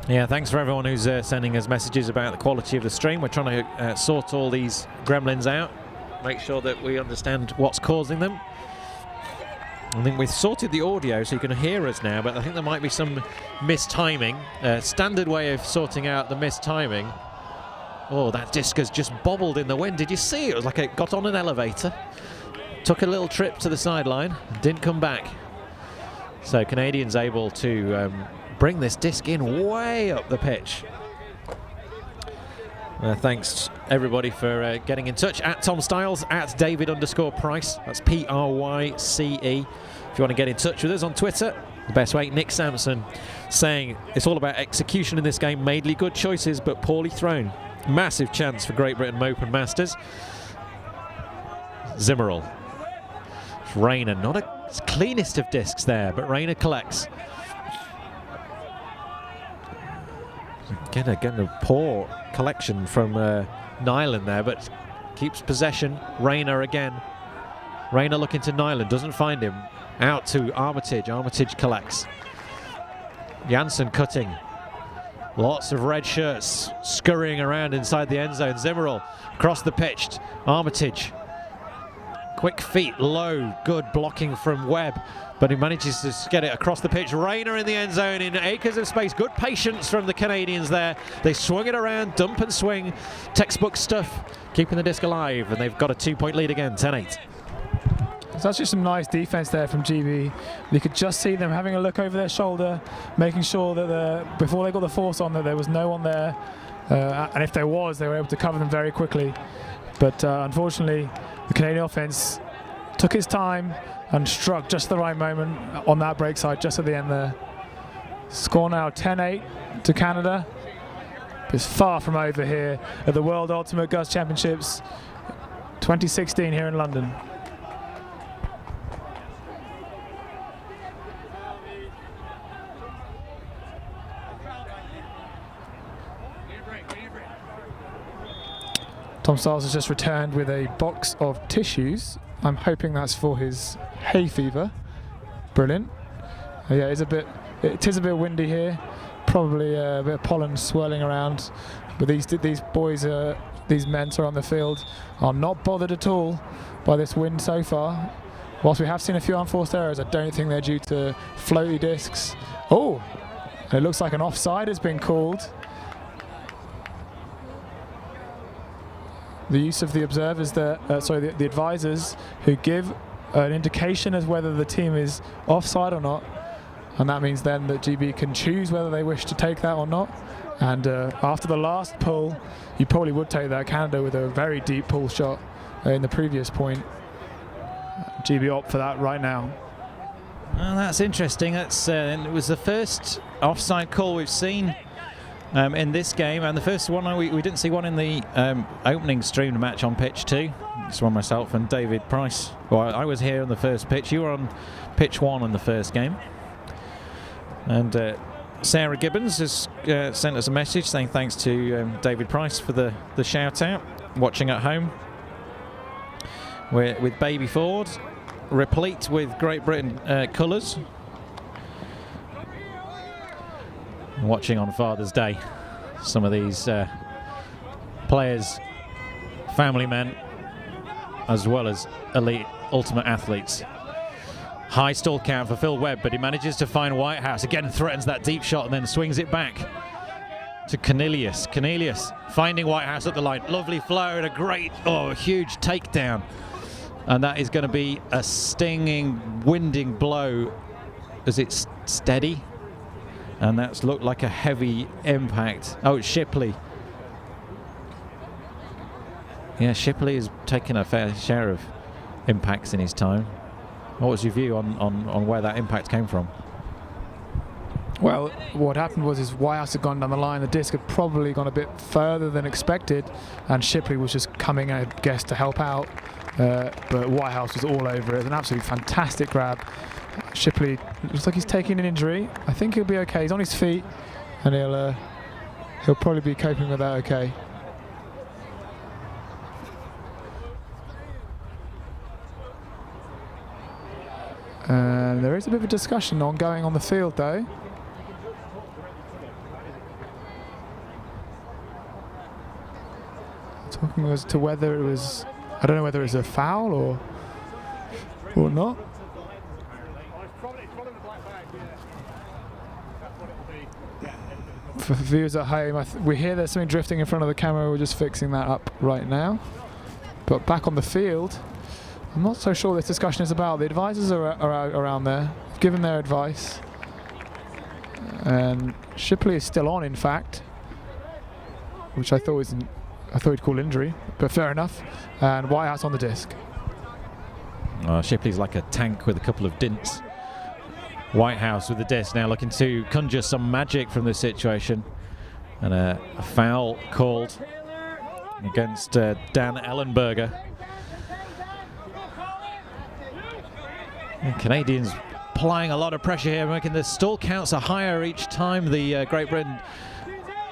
Yeah, thanks for everyone who's sending us messages about the quality of the stream. We're trying to sort all these gremlins out, make sure that we understand what's causing them. I think we've sorted the audio so you can hear us now, but I think there might be some mistiming. Standard way of sorting out the mistiming. Oh, that disc has just bobbled in the wind. Did you see? It was like it got on an elevator, took a little trip to the sideline, didn't come back. So Canadians able to bring this disc in way up the pitch. Thanks everybody for getting in touch. At Tom Styles, at David_Price. That's Pryce. If you want to get in touch with us on Twitter, the best way. Nick Sampson saying it's all about execution in this game. Mainly good choices, but poorly thrown. Massive chance for Great Britain Open Masters. Zimmerl. Rayner, not a cleanest of discs there, but Rayner collects. Again a poor collection from Nyland there, but keeps possession. Rayner again. Rayner looking to Nyland, doesn't find him. Out to Armitage. Armitage collects. Janssen cutting. Lots of red shirts scurrying around inside the end zone. Zimmerl across the pitch. Armitage. Quick feet, low, good blocking from Webb, but he manages to get it across the pitch. Rayner in the end zone in acres of space. Good patience from the Canadians there. They swung it around, dump and swing. Textbook stuff, keeping the disc alive, and they've got a 2-point lead again, 10-8. It's actually some nice defense there from GB. You could just see them having a look over their shoulder, making sure that before they got the force on, that there was no one there. And if there was, they were able to cover them very quickly. But unfortunately, the Canadian offense took its time and struck just the right moment on that break side, just at the end there. Score now 10-8 to Canada. It's far from over here at the World Ultimate WUGC Championships 2016 here in London. Tom Stiles has just returned with a box of tissues. I'm hoping that's for his hay fever. Brilliant. Yeah, it is a bit windy here. Probably a bit of pollen swirling around. But these boys, these men are on the field, are not bothered at all by this wind so far. Whilst we have seen a few unforced errors, I don't think they're due to floaty discs. Oh, it looks like an offside has been called. The use of the observers, the advisors, who give an indication as whether the team is offside or not, and that means then that GB can choose whether they wish to take that or not. And after the last pull, you probably would take that. Canada with a very deep pull shot in the previous point. GB opt for that right now. Well, that's interesting. That's it was the first offside call we've seen in this game, and the first one we didn't see one in the opening streamed match on pitch 2. It's one myself and David Price. Well, I was here on the first pitch. You were on pitch 1 in the first game. And Sarah Gibbons has sent us a message saying thanks to David Price for the shout out. Watching at home, we're with Baby Ford, replete with Great Britain colours. Watching on Father's Day, some of these players, family men, as well as elite ultimate athletes. High stall count for Phil Webb, but he manages to find Whitehouse. Again threatens that deep shot and then swings it back to Cornelius. Cornelius finding Whitehouse at the line. Lovely flow and a great, huge takedown. And that is going to be a stinging, winding blow as it's steady. And that's looked like a heavy impact. Oh, it's Shipley. Yeah, Shipley has taken a fair share of impacts in his time. What was your view on where that impact came from? Well, what happened was Whitehouse had gone down the line. The disc had probably gone a bit further than expected, and Shipley was just coming, I guess, to help out. But Whitehouse was all over it. It was an absolutely fantastic grab. Shipley looks like he's taking an injury. I think he'll be okay. He's on his feet, and he'll probably be coping with that okay. And there is a bit of a discussion ongoing on the field, though. Talking as to whether it was, I don't know whether it was a foul or not. For viewers at home, we hear there's something drifting in front of the camera. We're just fixing that up right now. But back on the field, I'm not so sure what this discussion is about. The advisors are around there, given their advice. And Shipley is still on, in fact, which I thought he'd call injury, but fair enough. And Whitehouse on the disc. Shipley's like a tank with a couple of dints. Whitehouse with the disc now looking to conjure some magic from this situation. And a foul called against Dan Ellenberger. And Canadians applying a lot of pressure here, making the stall counts are higher each time the Great Britain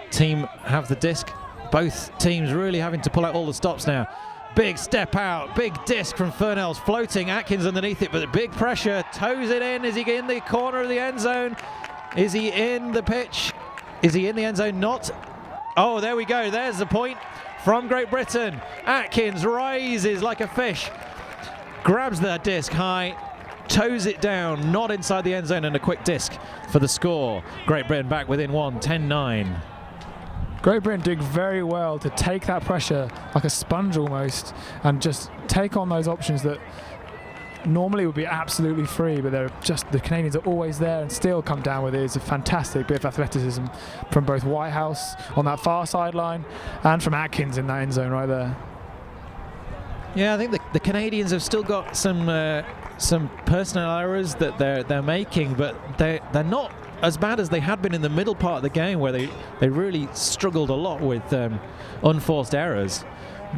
team have the disc. Both teams really having to pull out all the stops now. Big step out, big disc from Furnell's floating, Atkins underneath it, but big pressure, toes it in. Is he in the corner of the end zone? Is he in the pitch? Is he in the end zone? Not. Oh, there we go. There's the point from Great Britain. Atkins rises like a fish, grabs the disc high, toes it down, not inside the end zone, and a quick disc for the score. Great Britain back within one, 10-9. Great Britain doing very well to take that pressure like a sponge almost, and just take on those options that normally would be absolutely free, but the Canadians are always there and still come down with it. It's a fantastic bit of athleticism from both Whitehouse on that far sideline and from Atkins in that end zone right there. Yeah, I think the Canadians have still got some personnel errors that they're making, but they're not as bad as they had been in the middle part of the game, where they really struggled a lot with unforced errors.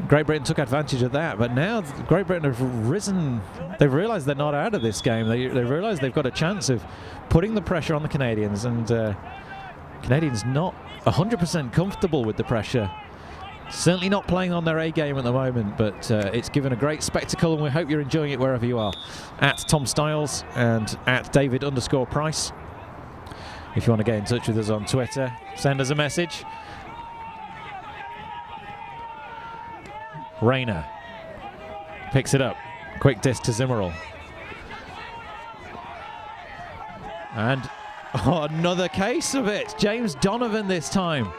Great Britain took advantage of that, but now Great Britain have risen. They've realised they're not out of this game. They realise they've got a chance of putting the pressure on the Canadians, and Canadians not 100% comfortable with the pressure. Certainly not playing on their A game at the moment, but it's given a great spectacle, and we hope you're enjoying it wherever you are. At Tom Styles and at David_Price. If you want to get in touch with us on Twitter, send us a message. Rayner picks it up. Quick disc to Zimmerl. And another case of it. James Donovan this time.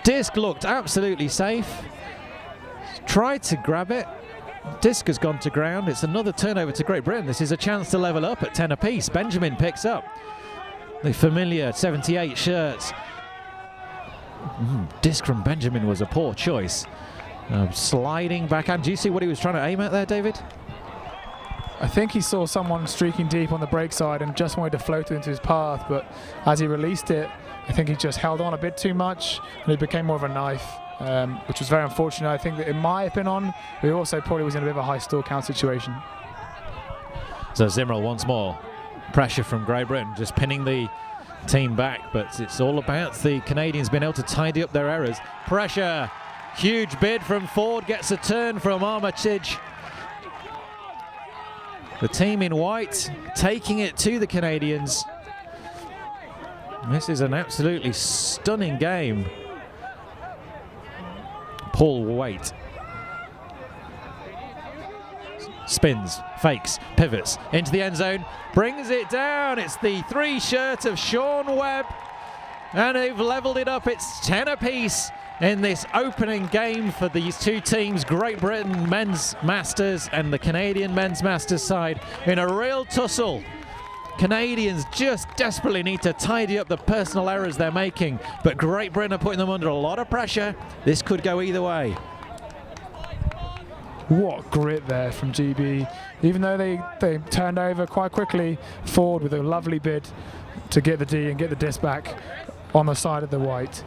Disc looked absolutely safe. Tried to grab it. Disc has gone to ground. It's another turnover to Great Britain. This is a chance to level up at 10 apiece. Benjamin picks up the familiar 78 shirts. Disc from Benjamin was a poor choice. Sliding backhand. Do you see what he was trying to aim at there, David? I think he saw someone streaking deep on the break side and just wanted to float it into his path, but as he released it, I think he just held on a bit too much and it became more of a knife, which was very unfortunate. I think that it might have been on, but he also probably was in a bit of a high stall count situation. So Zimmerl once more. Pressure from Great Britain, just pinning the team back, but it's all about the Canadians being able to tidy up their errors. Pressure. Huge bid from Ford, gets a turn from Armitage. The team in white taking it to the Canadians. This is an absolutely stunning game. Paul Waite. Spins, fakes, pivots into the end zone, brings it down. It's the 3 shirt of Sean Webb, and they've leveled it up. It's 10 apiece in this opening game for these two teams, Great Britain men's masters and the Canadian men's masters side, in a real tussle. Canadians just desperately need to tidy up the personal errors they're making, but Great Britain are putting them under a lot of pressure. This could go either way. What grit there from GB. Even though they turned over quite quickly, Ford with a lovely bid to get the D and get the disc back on the side of the white.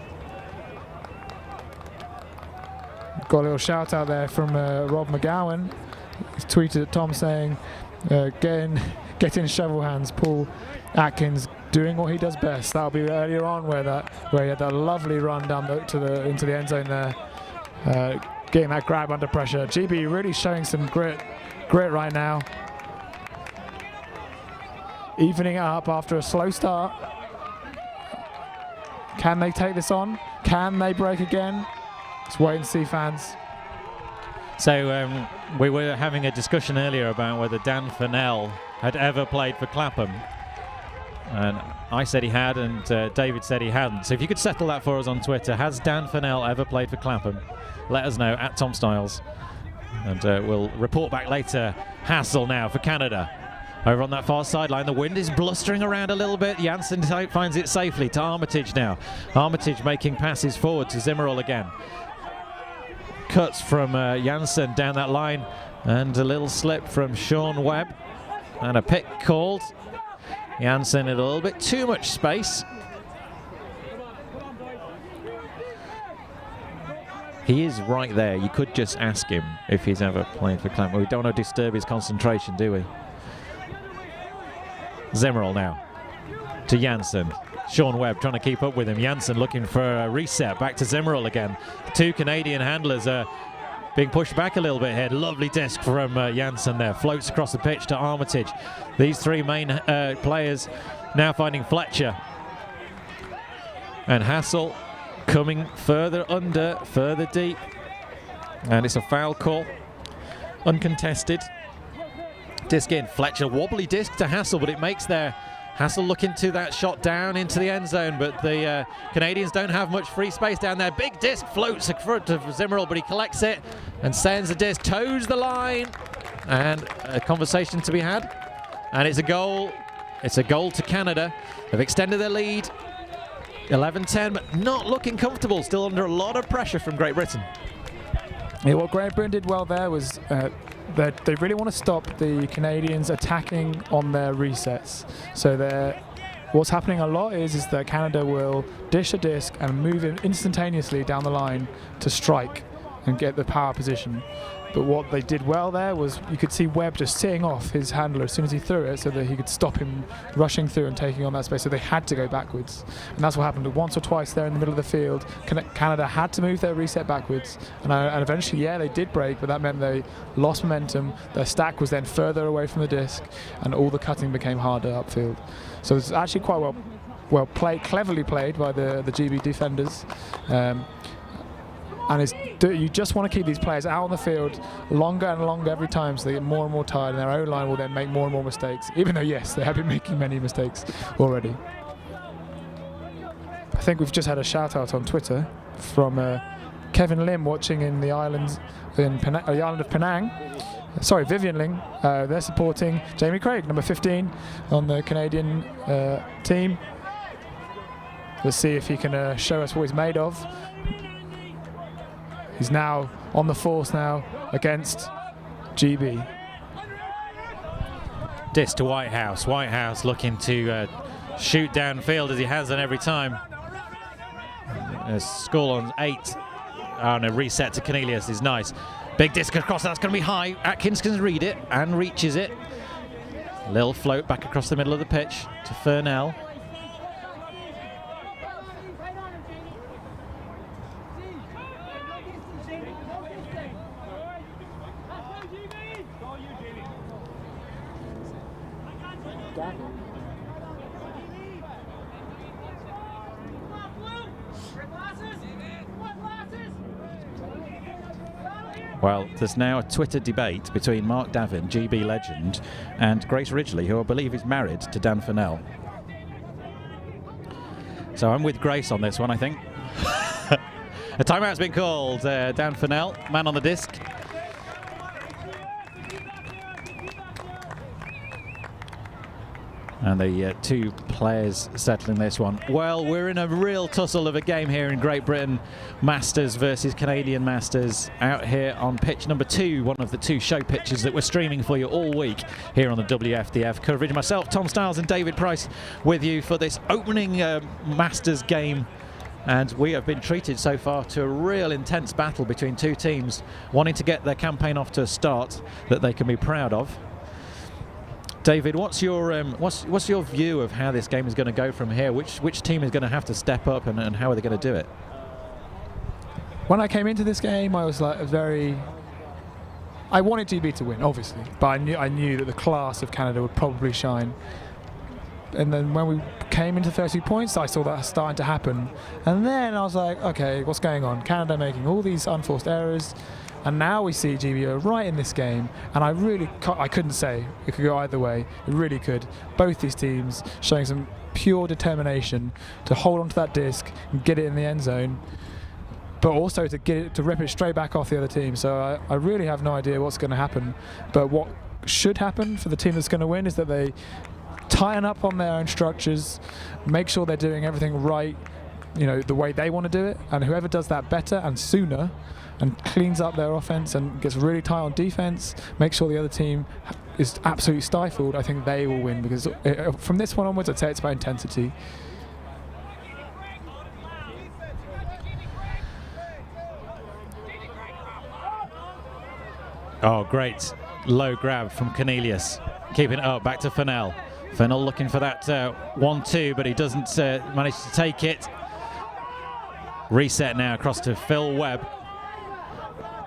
Got a little shout out there from Rob McGowan. He's tweeted at Tom saying, get in shovel hands, Paul Atkins doing what he does best. That'll be earlier on where he had that lovely run down into the end zone there, getting that grab under pressure. GB really showing some grit right now. Evening it up after a slow start. Can they take this on? Can they break again? Let's wait and see, fans. So we were having a discussion earlier about whether Dan Fennell had ever played for Clapham. And I said he had, and David said he hadn't. So if you could settle that for us on Twitter. Has Dan Fennell ever played for Clapham? Let us know, at Tom Styles. And we'll report back later. Hassel now for Canada. Over on that far sideline, the wind is blustering around a little bit. Janssen finds it safely to Armitage now. Armitage making passes forward to Zimmerl again. Cuts from Janssen down that line, and a little slip from Sean Webb, and a pick called. Janssen in a little bit too much space. He is right there. You could just ask him if he's ever played for Clapham. We don't want to disturb his concentration, do we? Zimmerl now to Janssen. Sean Webb trying to keep up with him. Janssen looking for a reset. Back to Zimmerl again. 2 Canadian handlers are being pushed back a little bit here. Lovely disc from Janssen there. Floats across the pitch to Armitage. These 3 main players now finding Fletcher. And Hassel coming further under, further deep. And it's a foul call. Uncontested. Disc in. Fletcher, wobbly disc to Hassel, but it makes their Hassel looking to that shot down into the end zone, but the Canadians don't have much free space down there. Big disc floats in front of Zimmerl, but he collects it and sends the disc, toes the line, and a conversation to be had. And it's a goal. It's a goal to Canada. They've extended their lead. 11-10, but not looking comfortable. Still under a lot of pressure from Great Britain. Yeah, what Great Britain did well there was that they really want to stop the Canadians attacking on their resets. So what's happening a lot is that Canada will dish a disc and move it instantaneously down the line to strike and get the power position. But what they did well there was you could see Webb just sitting off his handler as soon as he threw it so that he could stop him rushing through and taking on that space. So they had to go backwards. And that's what happened once or twice there in the middle of the field. Canada had to move their reset backwards. And eventually, yeah, they did break, but that meant they lost momentum. Their stack was then further away from the disc, and all the cutting became harder upfield. So it's actually quite well played, cleverly played by the GB defenders. And you just want to keep these players out on the field longer and longer every time, so they get more and more tired, and their O-line will then make more and more mistakes, even though, yes, they have been making many mistakes already. I think we've just had a shout-out on Twitter from Kevin Lim watching in the island of Penang. Sorry, Vivian Ling. They're supporting Jamie Craig, number 15, on the Canadian team. Let's see if he can show us what he's made of. He's now on the force now against GB. Disc to Whitehouse. Whitehouse looking to shoot downfield as he has done every time. Score on 8 on a reset to Cornelius is nice. Big disc across, that's going to be high. Atkins can read it and reaches it. Little float back across the middle of the pitch to Furnell. Well, there's now a Twitter debate between Mark Davin, GB legend, and Grace Ridgely, who I believe is married to Dan Furnell. So I'm with Grace on this one, I think. A timeout's been called. Dan Furnell, man on the disc. And the two players settling this one. Well, we're in a real tussle of a game here in Great Britain. Masters versus Canadian Masters out here on pitch number 2, one of the 2 show pitches that we're streaming for you all week here on the WFDF coverage. Myself, Tom Stiles and David Price with you for this opening Masters game. And we have been treated so far to a real intense battle between 2 teams wanting to get their campaign off to a start that they can be proud of. David, what's your view of how this game is going to go from here? Which team is going to have to step up, and how are they going to do it? When I came into this game, I was like I wanted GB to win, obviously, but I knew that the class of Canada would probably shine. And then when we came into 30 points, I saw that starting to happen. And then I was like, okay, what's going on? Canada making all these unforced errors. And now we see GBO right in this game, and I couldn't say it could go either way. It really could. Both these teams showing some pure determination to hold onto that disc and get it in the end zone, but also to rip it straight back off the other team. So I really have no idea what's going to happen. But what should happen for the team that's going to win is that they tighten up on their own structures, make sure they're doing everything right, the way they want to do it, and whoever does that better and sooner and cleans up their offense and gets really tight on defense, make sure the other team is absolutely stifled, I think they will win, because from this one onwards, I'd say it's about intensity. Oh, great low grab from Cornelius. Keeping it up, back to Furnell. Furnell looking for that 1-2, but he doesn't manage to take it. Reset now across to Phil Webb.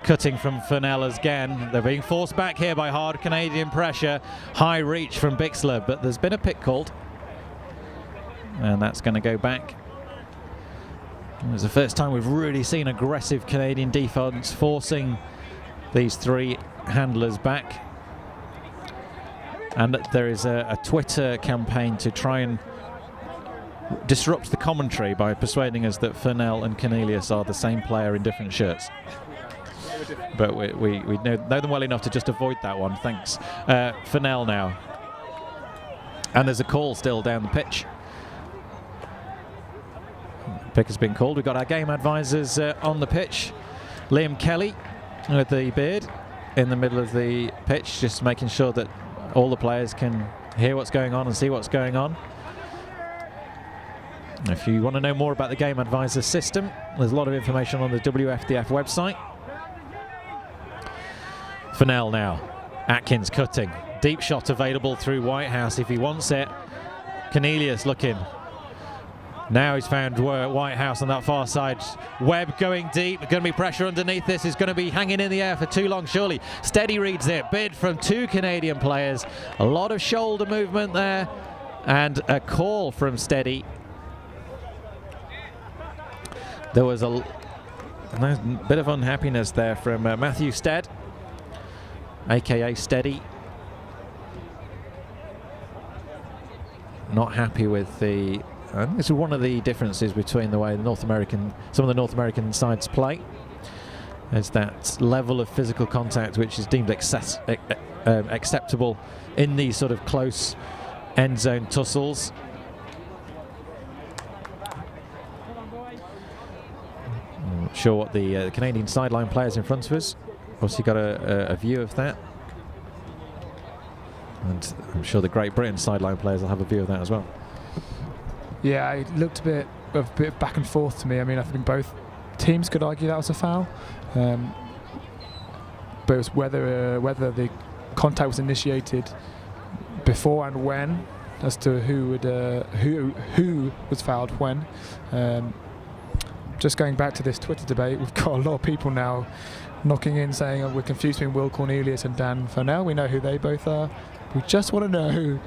Cutting from Furnell again. They're being forced back here by hard Canadian pressure. High reach from Bixler, but there's been a pick called. And that's going to go back. It was the first time we've really seen aggressive Canadian defense forcing these 3 handlers back. And there is a Twitter campaign to try and disrupt the commentary by persuading us that Furnell and Cornelius are the same player in different shirts. but we know them well enough to just avoid that one. Thanks. Fennell now. And there's a call still down the pitch. Pick has been called. We've got our game advisors on the pitch. Liam Kelly with the beard in the middle of the pitch, just making sure that all the players can hear what's going on and see what's going on. If you want to know more about the game advisor system, there's a lot of information on the WFDF website. Fennell now. Atkins cutting. Deep shot available through Whitehouse if he wants it. Cornelius looking. Now he's found Whitehouse on that far side. Webb going deep. Going to be pressure underneath this. Is going to be hanging in the air for too long, surely. Steady reads it. Bid from 2 Canadian players. A lot of shoulder movement there. And a call from Steady. There was a bit of unhappiness there from Matthew Stead, a.k.a. Steady. Not happy with the... I think this is one of the differences between the way some of the North American sides play. Is that level of physical contact which is deemed acceptable in these sort of close end zone tussles. I'm not sure what the Canadian sideline players in front of us. Obviously got a view of that. And I'm sure the Great Britain sideline players will have a view of that as well. Yeah, it looked a bit back and forth to me. I mean, I think both teams could argue that was a foul. But it was whether the contact was initiated before and when, as to who was fouled when. Just going back to this Twitter debate, we've got a lot of people now knocking in saying, we're confused between Will Cornelius and Dan Fennell. We know who they both are. We just want to know,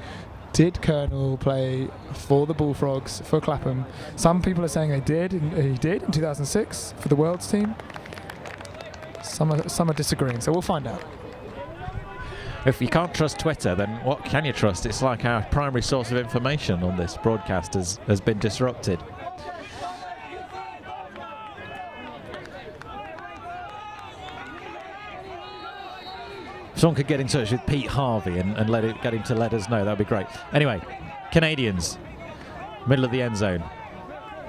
did Colonel play for the Bullfrogs, for Clapham? Some people are saying he did in 2006 for the World's team. Some are disagreeing, so we'll find out. If you can't trust Twitter, then what can you trust? It's like our primary source of information on this broadcast has been disrupted. If someone could get in touch with Pete Harvey and get him to let us know, that would be great. Anyway, Canadians, middle of the end zone,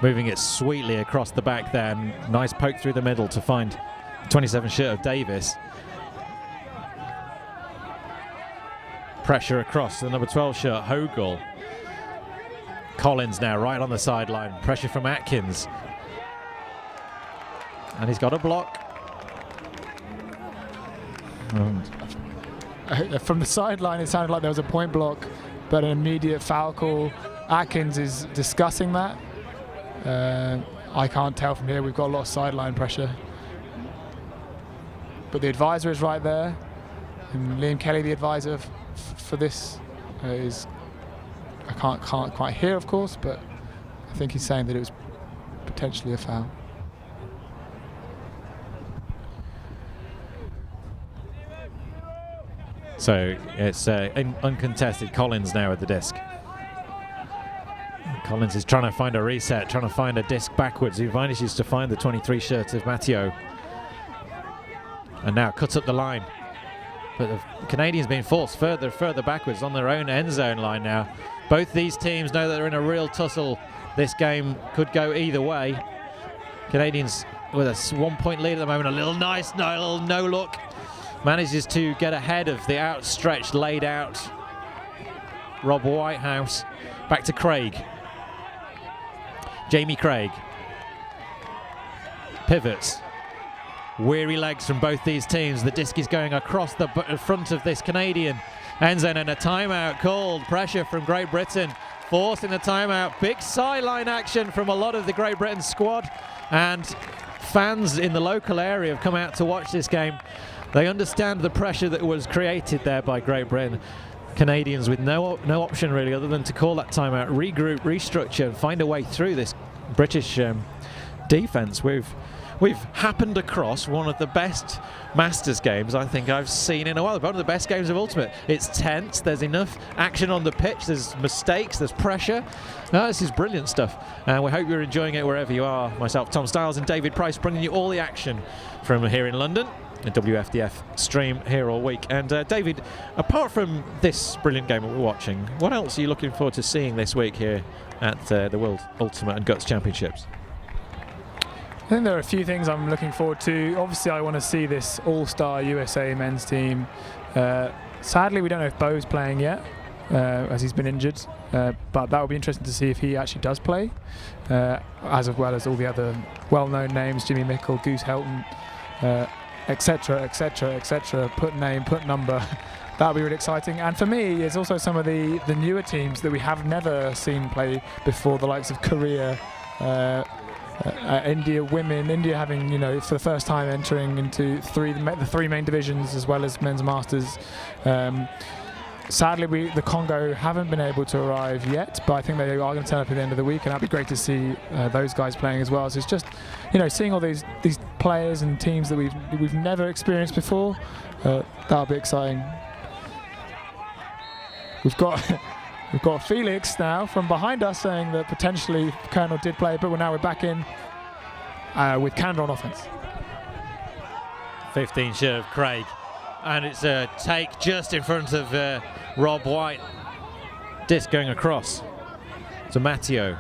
moving it sweetly across the back there. Nice poke through the middle to find 27 shirt of Davis. Pressure across the number 12 shirt, Hogle. Collins now right on the sideline. Pressure from Atkins. And he's got a block. From the sideline, it sounded like there was a point block, but an immediate foul call. Atkins is discussing that. I can't tell from here. We've got a lot of sideline pressure. But the advisor is right there. And Liam Kelly, the advisor for this, is... I can't quite hear, of course, but I think he's saying that it was potentially a foul. So it's uncontested. Collins now at the disc. Collins is trying to find a reset, trying to find a disc backwards. He manages to find the 23 shirt of Matteo. And now cuts up the line. But the Canadians being forced further backwards on their own end zone line now. Both these teams know that they're in a real tussle. This game could go either way. Canadians with a 1 point lead at the moment. A little no look. Manages to get ahead of the outstretched, laid out Rob Whitehouse. Back to Craig. Jamie Craig. Pivots. Weary legs from both these teams. The disc is going across the front of this Canadian end zone, and a timeout called. Pressure from Great Britain, forcing the timeout. Big sideline action from a lot of the Great Britain squad, and fans in the local area have come out to watch this game. They understand the pressure that was created there by Great Britain. Canadians with no option really other than to call that timeout, regroup, restructure, and find a way through this British defence. We've happened across one of the best Masters games I think I've seen in a while. One of the best games of Ultimate. It's tense. There's enough action on the pitch. There's mistakes. There's pressure. This is brilliant stuff. And we hope you're enjoying it wherever you are. Myself, Tom Stiles, and David Price bringing you all the action from here in London. the WFDF stream here all week. And David, apart from this brilliant game that we're watching, what else are you looking forward to seeing this week here at the World Ultimate and Guts Championships? I think there are a few things I'm looking forward to. Obviously, I want to see this all-star USA men's team. Sadly, we don't know if Bo's playing yet, as he's been injured. But that will be interesting to see if he actually does play, as well as all the other well-known names, Jimmy Mickle, Goose Helton, etc., etc., etc. Put name, put number. That'll be really exciting. And for me, it's also some of the newer teams that we have never seen play before, the likes of Korea, India women, India having, for the first time entering into the three main divisions as well as men's masters. Sadly, the Congo haven't been able to arrive yet, but I think they are going to turn up at the end of the week, and that'd be great to see those guys playing as well. So it's just, seeing all these players and teams that we've never experienced before. That'll be exciting. We've got Felix now from behind us saying that potentially Colonel did play, but we're back in with Canada on offense. 15 short of Craig. And it's a take just in front of Rob White. Disc going across to Matteo.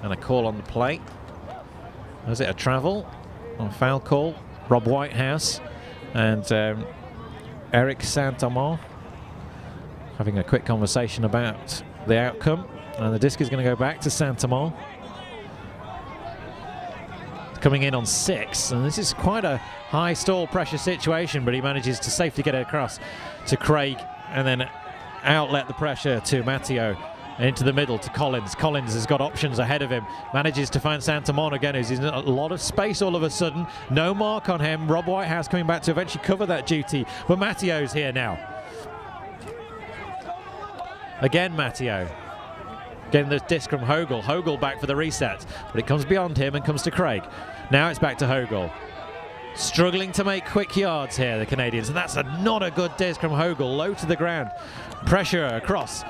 And a call on the play. Was it a travel? Or a foul call? Rob Whitehouse and Eric Saint-Amand having a quick conversation about the outcome. And the disc is going to go back to Saint-Amand. Coming in on 6, and this is quite a high stall pressure situation, but he manages to safely get it across to Craig and then outlet the pressure to Matteo into the middle to Collins. Collins has got options ahead of him, manages to find Saint-Amand again, who's in a lot of space all of a sudden. No mark on him. Rob Whitehouse coming back to eventually cover that duty, but Matteo's here now. Again Matteo getting the disc from Hogel. Hogel back for the reset, but it comes beyond him and comes to Craig. Now it's back to Hogel. Struggling to make quick yards here, the Canadians, and that's not a good disc from Hogel. Low to the ground. Pressure across.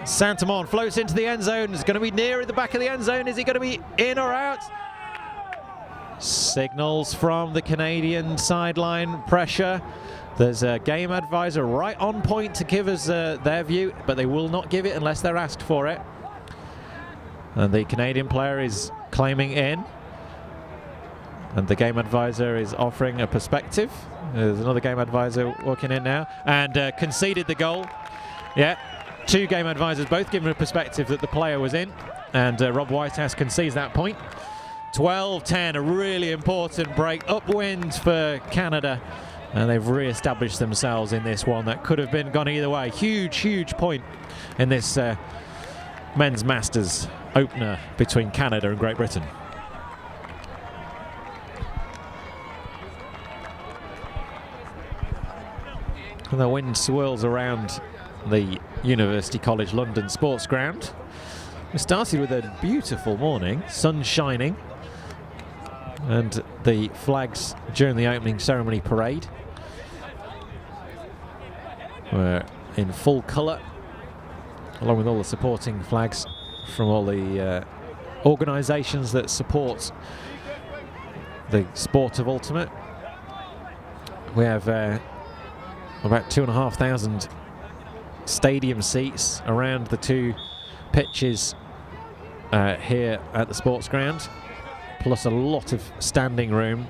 Saint-Amand floats into the end zone. It's going to be near the back of the end zone. Is he going to be in or out? Signals from the Canadian sideline. Pressure. There's a game advisor right on point to give us their view, but they will not give it unless they're asked for it. And the Canadian player is claiming in. And the game advisor is offering a perspective. There's another game advisor walking in now. And conceded the goal. Yeah, 2 game advisors both given a perspective that the player was in. And Rob Whitehouse concedes that point. 12-10, a really important break. Upwind for Canada. And they've re-established themselves in this one. That could have gone either way. Huge, huge point in this men's Masters opener between Canada and Great Britain. And the wind swirls around the University College London sports ground. We started with a beautiful morning, sun shining, and the flags during the opening ceremony parade were in full colour, along with all the supporting flags from all the organisations that support the sport of ultimate. We have about 2,500 stadium seats around the 2 pitches here at the sports ground, plus a lot of standing room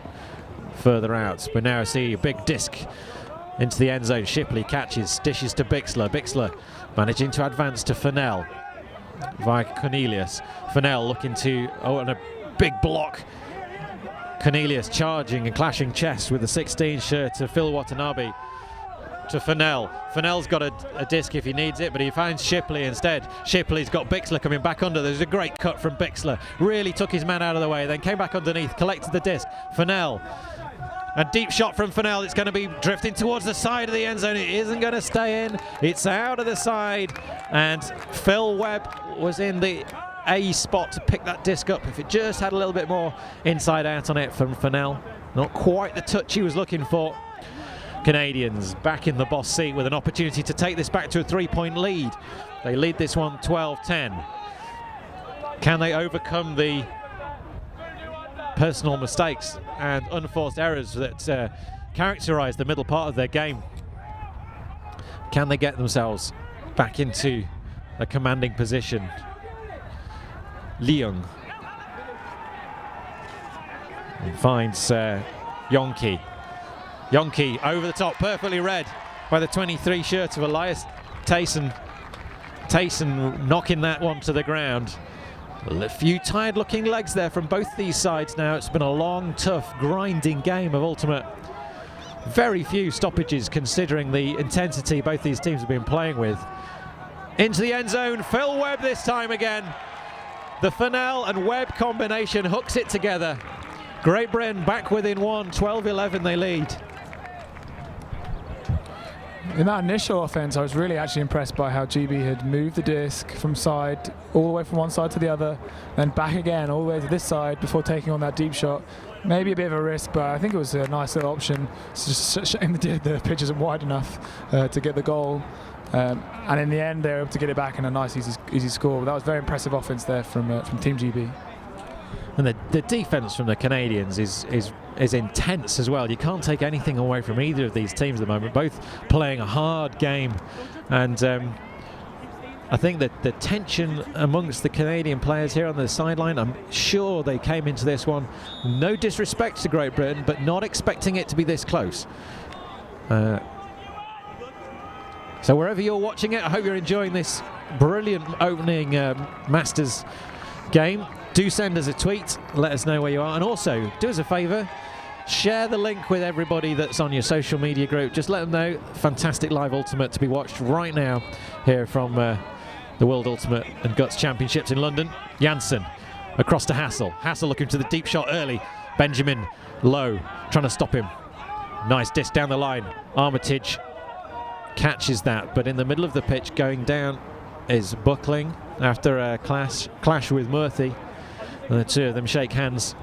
further out. We now see a big disc into the end zone. Shipley catches, dishes to Bixler. Bixler managing to advance to Fennell via Cornelius. Fennell looking to, and a big block. Cornelius charging and clashing chests with the 16 shirt to Phil Watanabe. To Fennell. Fennell's got a disc if he needs it, but he finds Shipley instead. Shipley's got Bixler coming back under. There's a great cut from Bixler. Really took his man out of the way, then came back underneath, collected the disc. Fennell. A deep shot from Fennell. It's going to be drifting towards the side of the end zone. It isn't going to stay in. It's out of the side. And Phil Webb was in the A spot to pick that disc up. If it just had a little bit more inside out on it from Fennell. Not quite the touch he was looking for. Canadians back in the boss seat with an opportunity to take this back to a 3-point lead. They lead this one 12-10. Can they overcome the personal mistakes and unforced errors that characterised the middle part of their game. Can they get themselves back into a commanding position? Leung finds Yonki. Yonki over the top, perfectly read by the 23 shirt of Elias Tayson. Tayson knocking that one to the ground. A few tired looking legs there from both these sides now. It's been a long, tough, grinding game of ultimate. Very few stoppages considering the intensity both these teams have been playing with. Into the end zone, Phil Webb this time again. The Fennell and Webb combination hooks it together. Great Britain back within one, 12-11 they lead. In that initial offense, I was really actually impressed by how GB had moved the disc from side, all the way from one side to the other, then back again all the way to this side before taking on that deep shot. Maybe a bit of a risk, but I think it was a nice little option. It's just a shame the pitch isn't wide enough to get the goal. And in the end, they were able to get it back in a nice, easy score. But that was very impressive offense there from Team GB. And the defense from the Canadians is intense as well. You can't take anything away from either of these teams at the moment. Both playing a hard game, and I think that the tension amongst the Canadian players here on the sideline, I'm sure they came into this one, no disrespect to Great Britain, but not expecting it to be this close. So wherever you're watching it, I hope you're enjoying this brilliant opening Masters game. Do send us a tweet, let us know where you are, and also do us a favour, share the link with everybody that's on your social media group. Just let them know. Fantastic live ultimate to be watched right now here from the World Ultimate and Guts Championships in London. Janssen across to Hassel. Hassel looking to the deep shot early. Benjamin low, trying to stop him. Nice disc down the line. Armitage catches that, but in the middle of the pitch going down is Buckling after a clash with Murthy. And the two of them shake hands.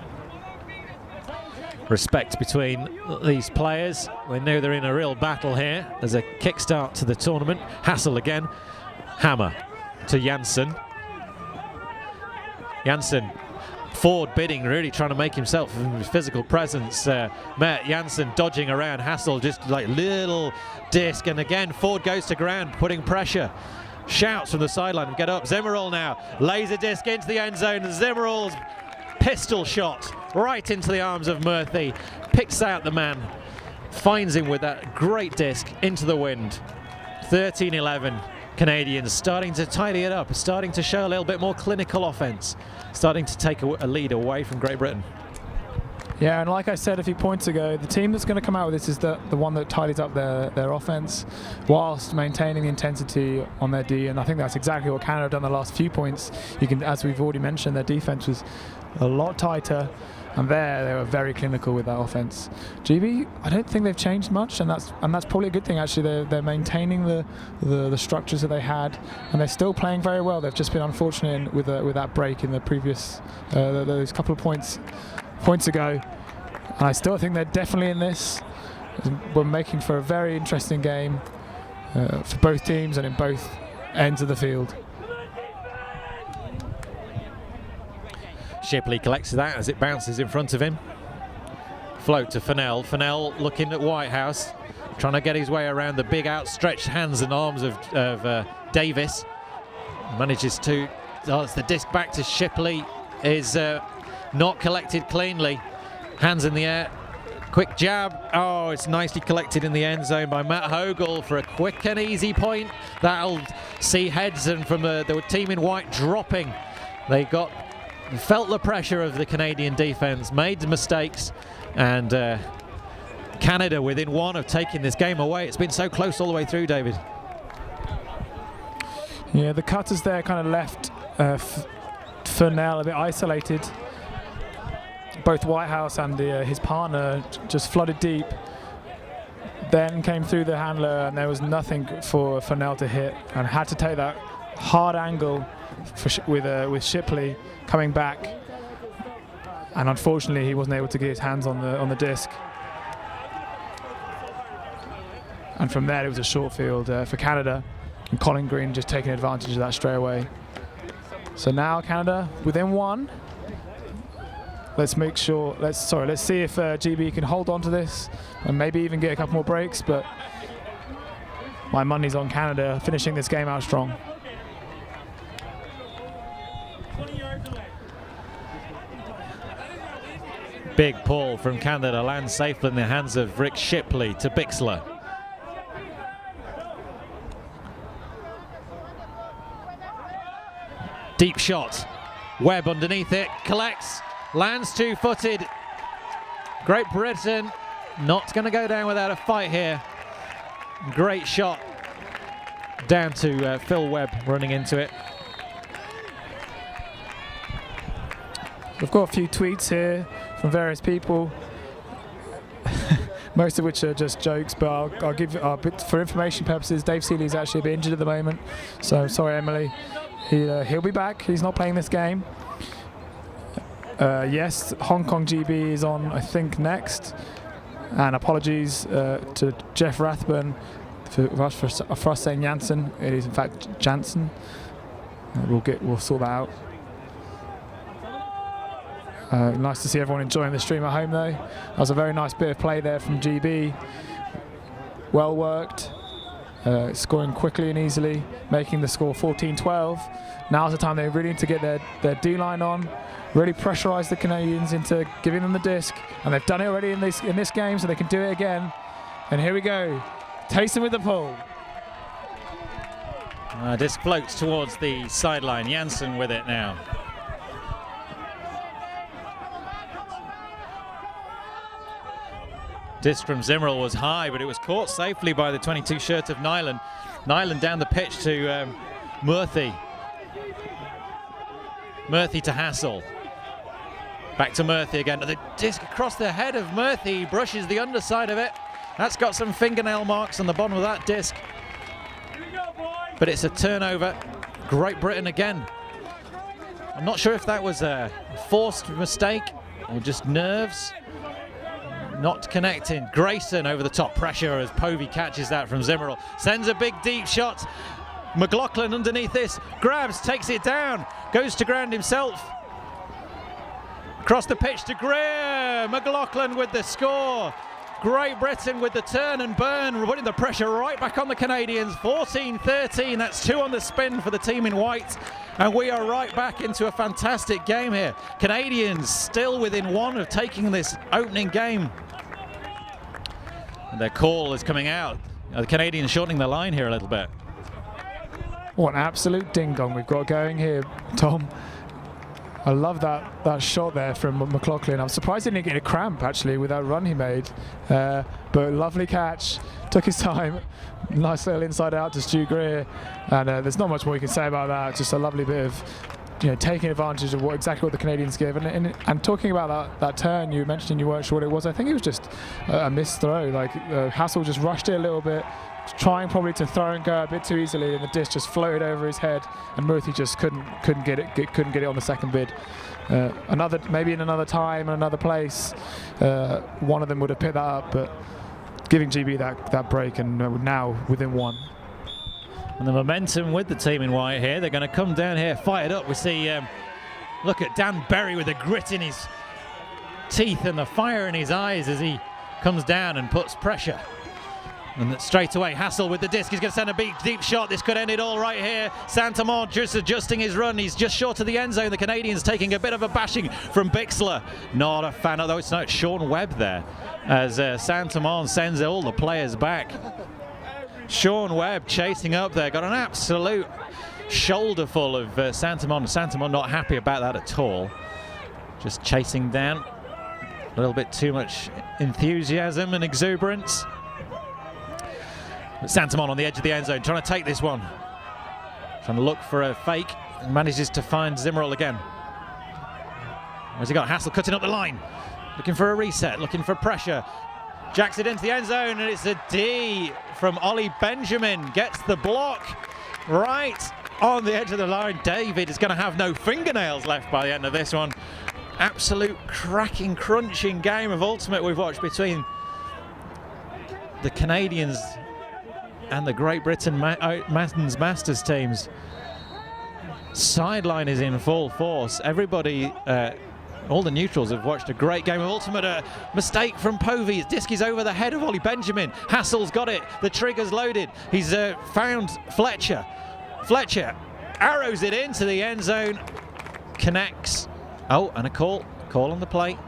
Respect between these players. They know they're in a real battle here. There's a kickstart to the tournament. Hassel again. Hammer to Janssen. Janssen forward bidding, really trying to make himself a physical presence. Mert Janssen dodging around. Hassel just like little disc, and again forward goes to ground, putting pressure. Shouts from the sideline, get up. Zimmerl now lays a disc into the end zone. Zimmerl's pistol shot right into the arms of Murthy, picks out the man, finds him with that great disc into the wind. 13-11. Canadians starting to tidy it up, starting to show a little bit more clinical offense, starting to take a lead away from Great Britain. Yeah, and like I said a few points ago, the team that's going to come out with this is the one that tidies up their offense whilst maintaining the intensity on their D, and I think that's exactly what Canada have done the last few points. You can, as we've already mentioned, their defense was a lot tighter, and they were very clinical with that offense. GB, I don't think they've changed much, and that's probably a good thing actually. They're maintaining the structures that they had, and they're still playing very well. They've just been unfortunate with that break in the previous those couple of points ago, and I still think they're definitely in this. We're making for a very interesting game for both teams and in both ends of the field. Shipley collects that as it bounces in front of him. Float to Fennell. Fennell looking at Whitehouse, trying to get his way around the big outstretched hands and arms of Davis. Manages to, it's the disc back to Shipley, is not collected cleanly. Hands in the air, quick jab. Oh, it's nicely collected in the end zone by Matt Hogle for a quick and easy point. That'll see heads, and from the team in white dropping. They felt the pressure of the Canadian defense, made mistakes, and Canada within one of taking this game away. It's been so close all the way through, David. Yeah, the cutters there kind of left Fennell a bit isolated. Both Whitehouse and his partner just flooded deep. Then came through the handler, and there was nothing for Fennell to hit, and had to take that hard angle with Shipley coming back, and unfortunately he wasn't able to get his hands on the disc. And from there it was a short field for Canada, and Colin Green just taking advantage of that straight away. So now Canada within one. let's make sure. Let's see if GB can hold on to this and maybe even get a couple more breaks. But my money's on Canada finishing this game out strong. Big pull from Canada, lands safely in the hands of Rick Shipley to Bixler. Deep shot, Webb underneath it, collects, lands two-footed. Great Britain not going to go down without a fight here. Great shot down to Phil Webb running into it. We've got a few tweets here from various people, most of which are just jokes, but I'll give for information purposes, Dave Seeley's actually a bit injured at the moment, so sorry Emily. He'll be back. He's not playing this game. Yes, Hong Kong GB is on, I think, next. And apologies to Jeff Rathburn for us saying Janssen. It is in fact Janssen. We'll sort that out. Nice to see everyone enjoying the stream at home though. That was a very nice bit of play there from GB. Well worked. Scoring quickly and easily, making the score 14-12. Now's the time they really need to get their D-line on, really pressurise the Canadians into giving them the disc, and they've done it already in this game, so they can do it again. And here we go, Taysom with the pull. Disc floats towards the sideline, Janssen with it now. Disc from Zimmerl was high, but it was caught safely by the 22 shirt of Nyland. Nyland down the pitch to Murthy. Murthy to Hassel. Back to Murthy again. The disc across the head of Murthy, brushes the underside of it. That's got some fingernail marks on the bottom of that disc. But it's a turnover. Great Britain again. I'm not sure if that was a forced mistake or just nerves. Not connecting. Grayson over the top, pressure as Povey catches that from Zimmerl. Sends a big deep shot. McLaughlin underneath this, grabs, takes it down, goes to ground himself. Across the pitch to Greer. McLaughlin with the score. Great Britain with the turn and burn, putting the pressure right back on the Canadians. 14-13, that's 2 on the spin for the team in white. And we are right back into a fantastic game here. Canadians still within 1 of taking this opening game. And their call is coming out. The Canadians shortening the line here a little bit. What an absolute ding-dong we've got going here, Tom. I love that shot there from McLaughlin. I'm surprised he didn't get a cramp actually with that run he made. But lovely catch, took his time. Nice little inside out to Stu Greer. And there's not much more you can say about that. Just a lovely bit of taking advantage of exactly what the Canadians give. And talking about that turn, you mentioned you weren't sure what it was. I think it was just a missed throw. Like Hassel just rushed it a little bit, trying probably to throw and go a bit too easily, and the disc just floated over his head, and Murthy just couldn't get it on the second bid. Maybe in another time, another place, one of them would have picked that up, but giving GB that break, and now within 1. And the momentum with the team in white here. They're going to come down here, fight it up. We see, look at Dan Berry with the grit in his teeth and the fire in his eyes as he comes down and puts pressure. And straight away, Hassel with the disc. He's going to send a big, deep shot. This could end it all right here. Saint-Amand just adjusting his run. He's just short of the end zone. The Canadians taking a bit of a bashing from Bixler. Not a fan, although it's not Sean Webb there, as Saint-Amand sends all the players back. Sean Webb chasing up there. Got an absolute shoulder full of Saint-Amand. Saint-Amand not happy about that at all. Just chasing down. A little bit too much enthusiasm and exuberance. Saint-Amand on the edge of the end zone, trying to take this one. Trying to look for a fake, and manages to find Zimmerl again. Where's he got? Hassel cutting up the line. Looking for a reset, looking for pressure. Jacks it into the end zone, and it's a D from Ollie Benjamin. Gets the block right on the edge of the line. David is going to have no fingernails left by the end of this one. Absolute cracking, crunching game of Ultimate we've watched between the Canadians and the Great Britain Men's Masters teams. Sideline is in full force. Everybody all the neutrals have watched a great game of Ultimate. A mistake from Povey. His disc is over the head of Ollie Benjamin. Hassel's got it. The trigger's loaded. He's found Fletcher. Fletcher arrows it into the end zone. Connects. Oh, and a call. Call on the plate.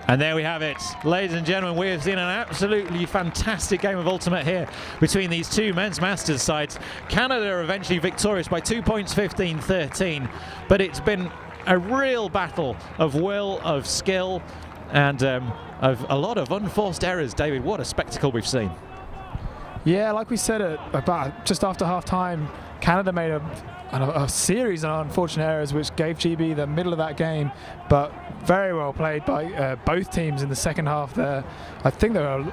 And there we have it. Ladies and gentlemen, we have seen an absolutely fantastic game of Ultimate here between these two men's Masters sides. Canada are eventually victorious by 2 points, 15-13. But it's been a real battle of will, of skill, and of a lot of unforced errors. David, what a spectacle we've seen. Yeah, like we said about just after half-time, Canada made a series of unfortunate errors which gave GB the middle of that game, but very well played by both teams in the second half there. I think there are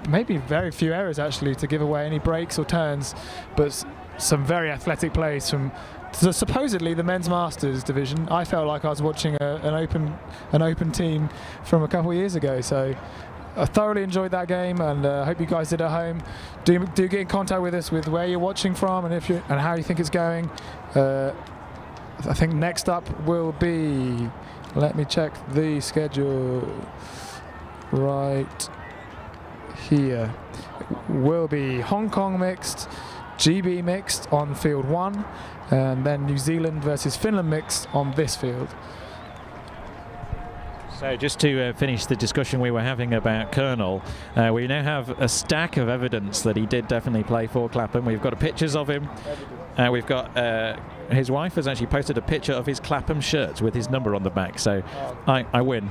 maybe very few errors actually to give away any breaks or turns, but some very athletic plays from supposedly the men's Masters division. I felt like I was watching an open team from a couple of years ago, so I thoroughly enjoyed that game, and I hope you guys did at home. Do get in contact with us with where you're watching from and and how you think it's going. I think next up will be, let me check the schedule right here, will be Hong Kong mixed, GB mixed on field 1, and then New Zealand versus Finland mixed on this field. So just to finish the discussion we were having about Colonel, we now have a stack of evidence that he did definitely play for Clapham. We've got pictures of him. We've got his wife has actually posted a picture of his Clapham shirt with his number on the back. So I win.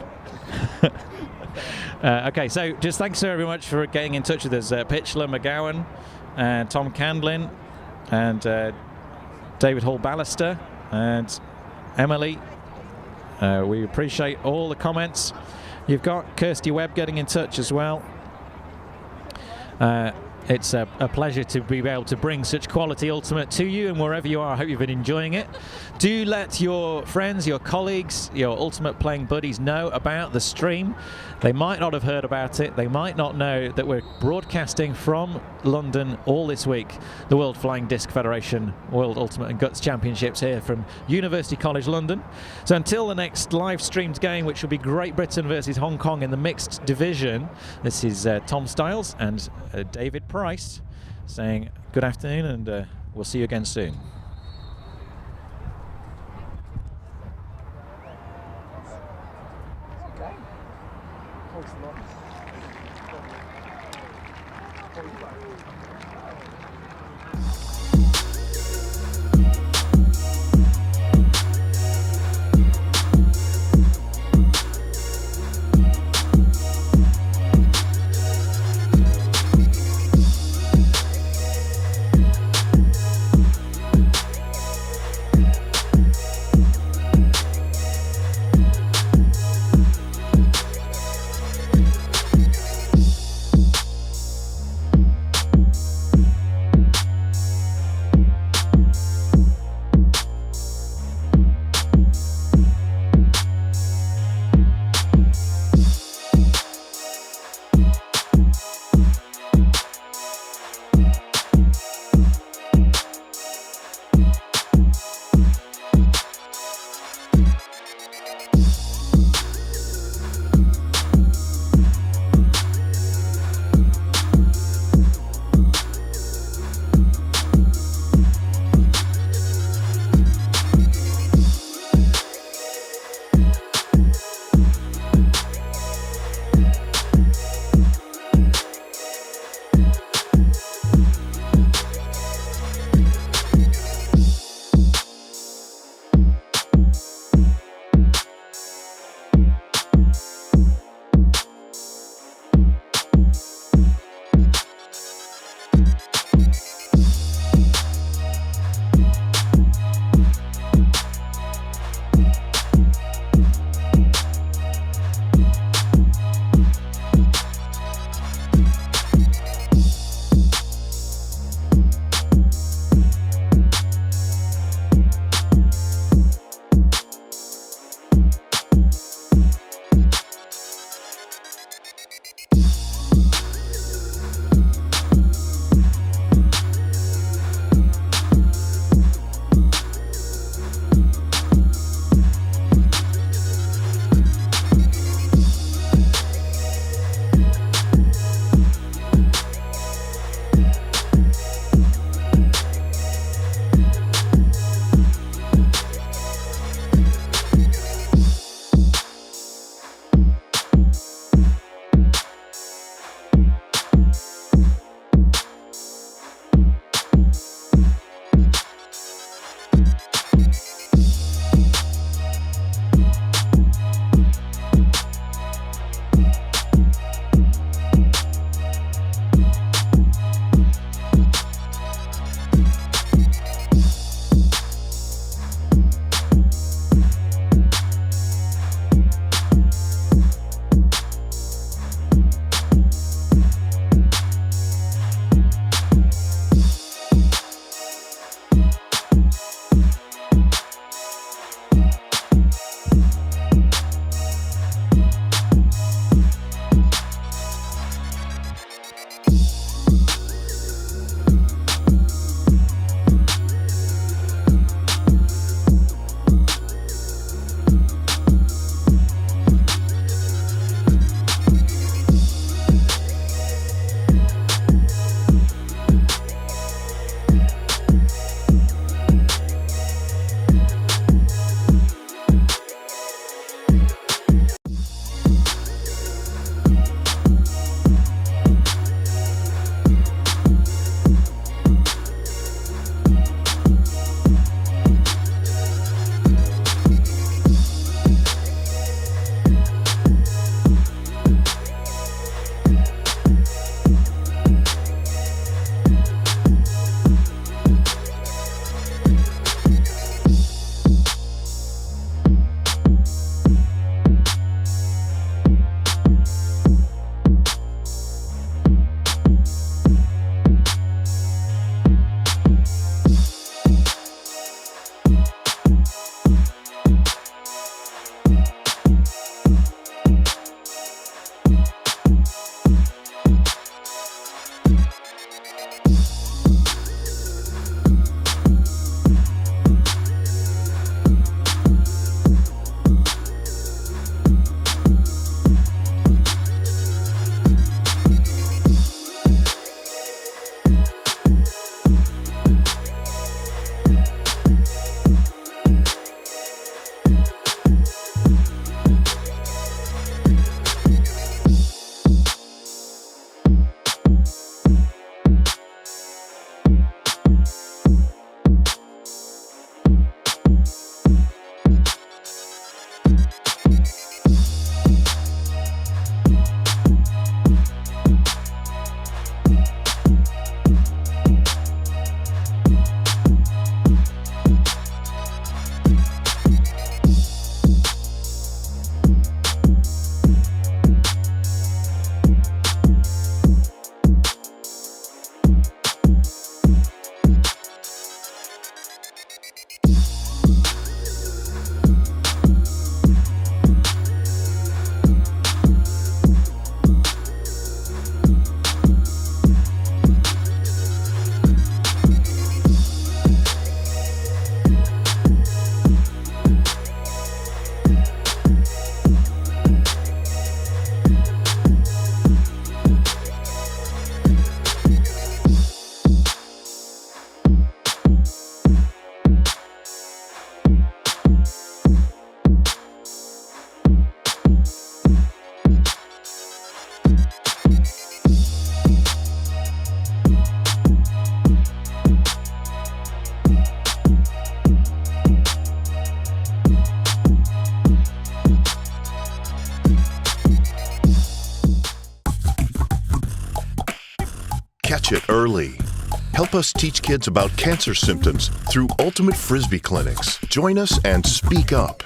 Okay, so just thanks very much for getting in touch with us. Pitchler, McGowan, Tom Candlin, and David Hall-Ballister, and Emily. We appreciate all the comments. You've got Kirsty Webb getting in touch as well. It's a pleasure to be able to bring such quality Ultimate to you, and wherever you are, I hope you've been enjoying it. Do let your friends, your colleagues, your Ultimate playing buddies know about the stream. They might not have heard about it. They might not know that we're broadcasting from London all this week, the World Flying Disc Federation World Ultimate and Guts Championships here from University College London. So until the next live streamed game, which will be Great Britain versus Hong Kong in the mixed division, this is Tom Stiles and David Price saying good afternoon, and we'll see you again soon. Catch it early. Help us teach kids about cancer symptoms through Ultimate Frisbee clinics. Join us and speak up.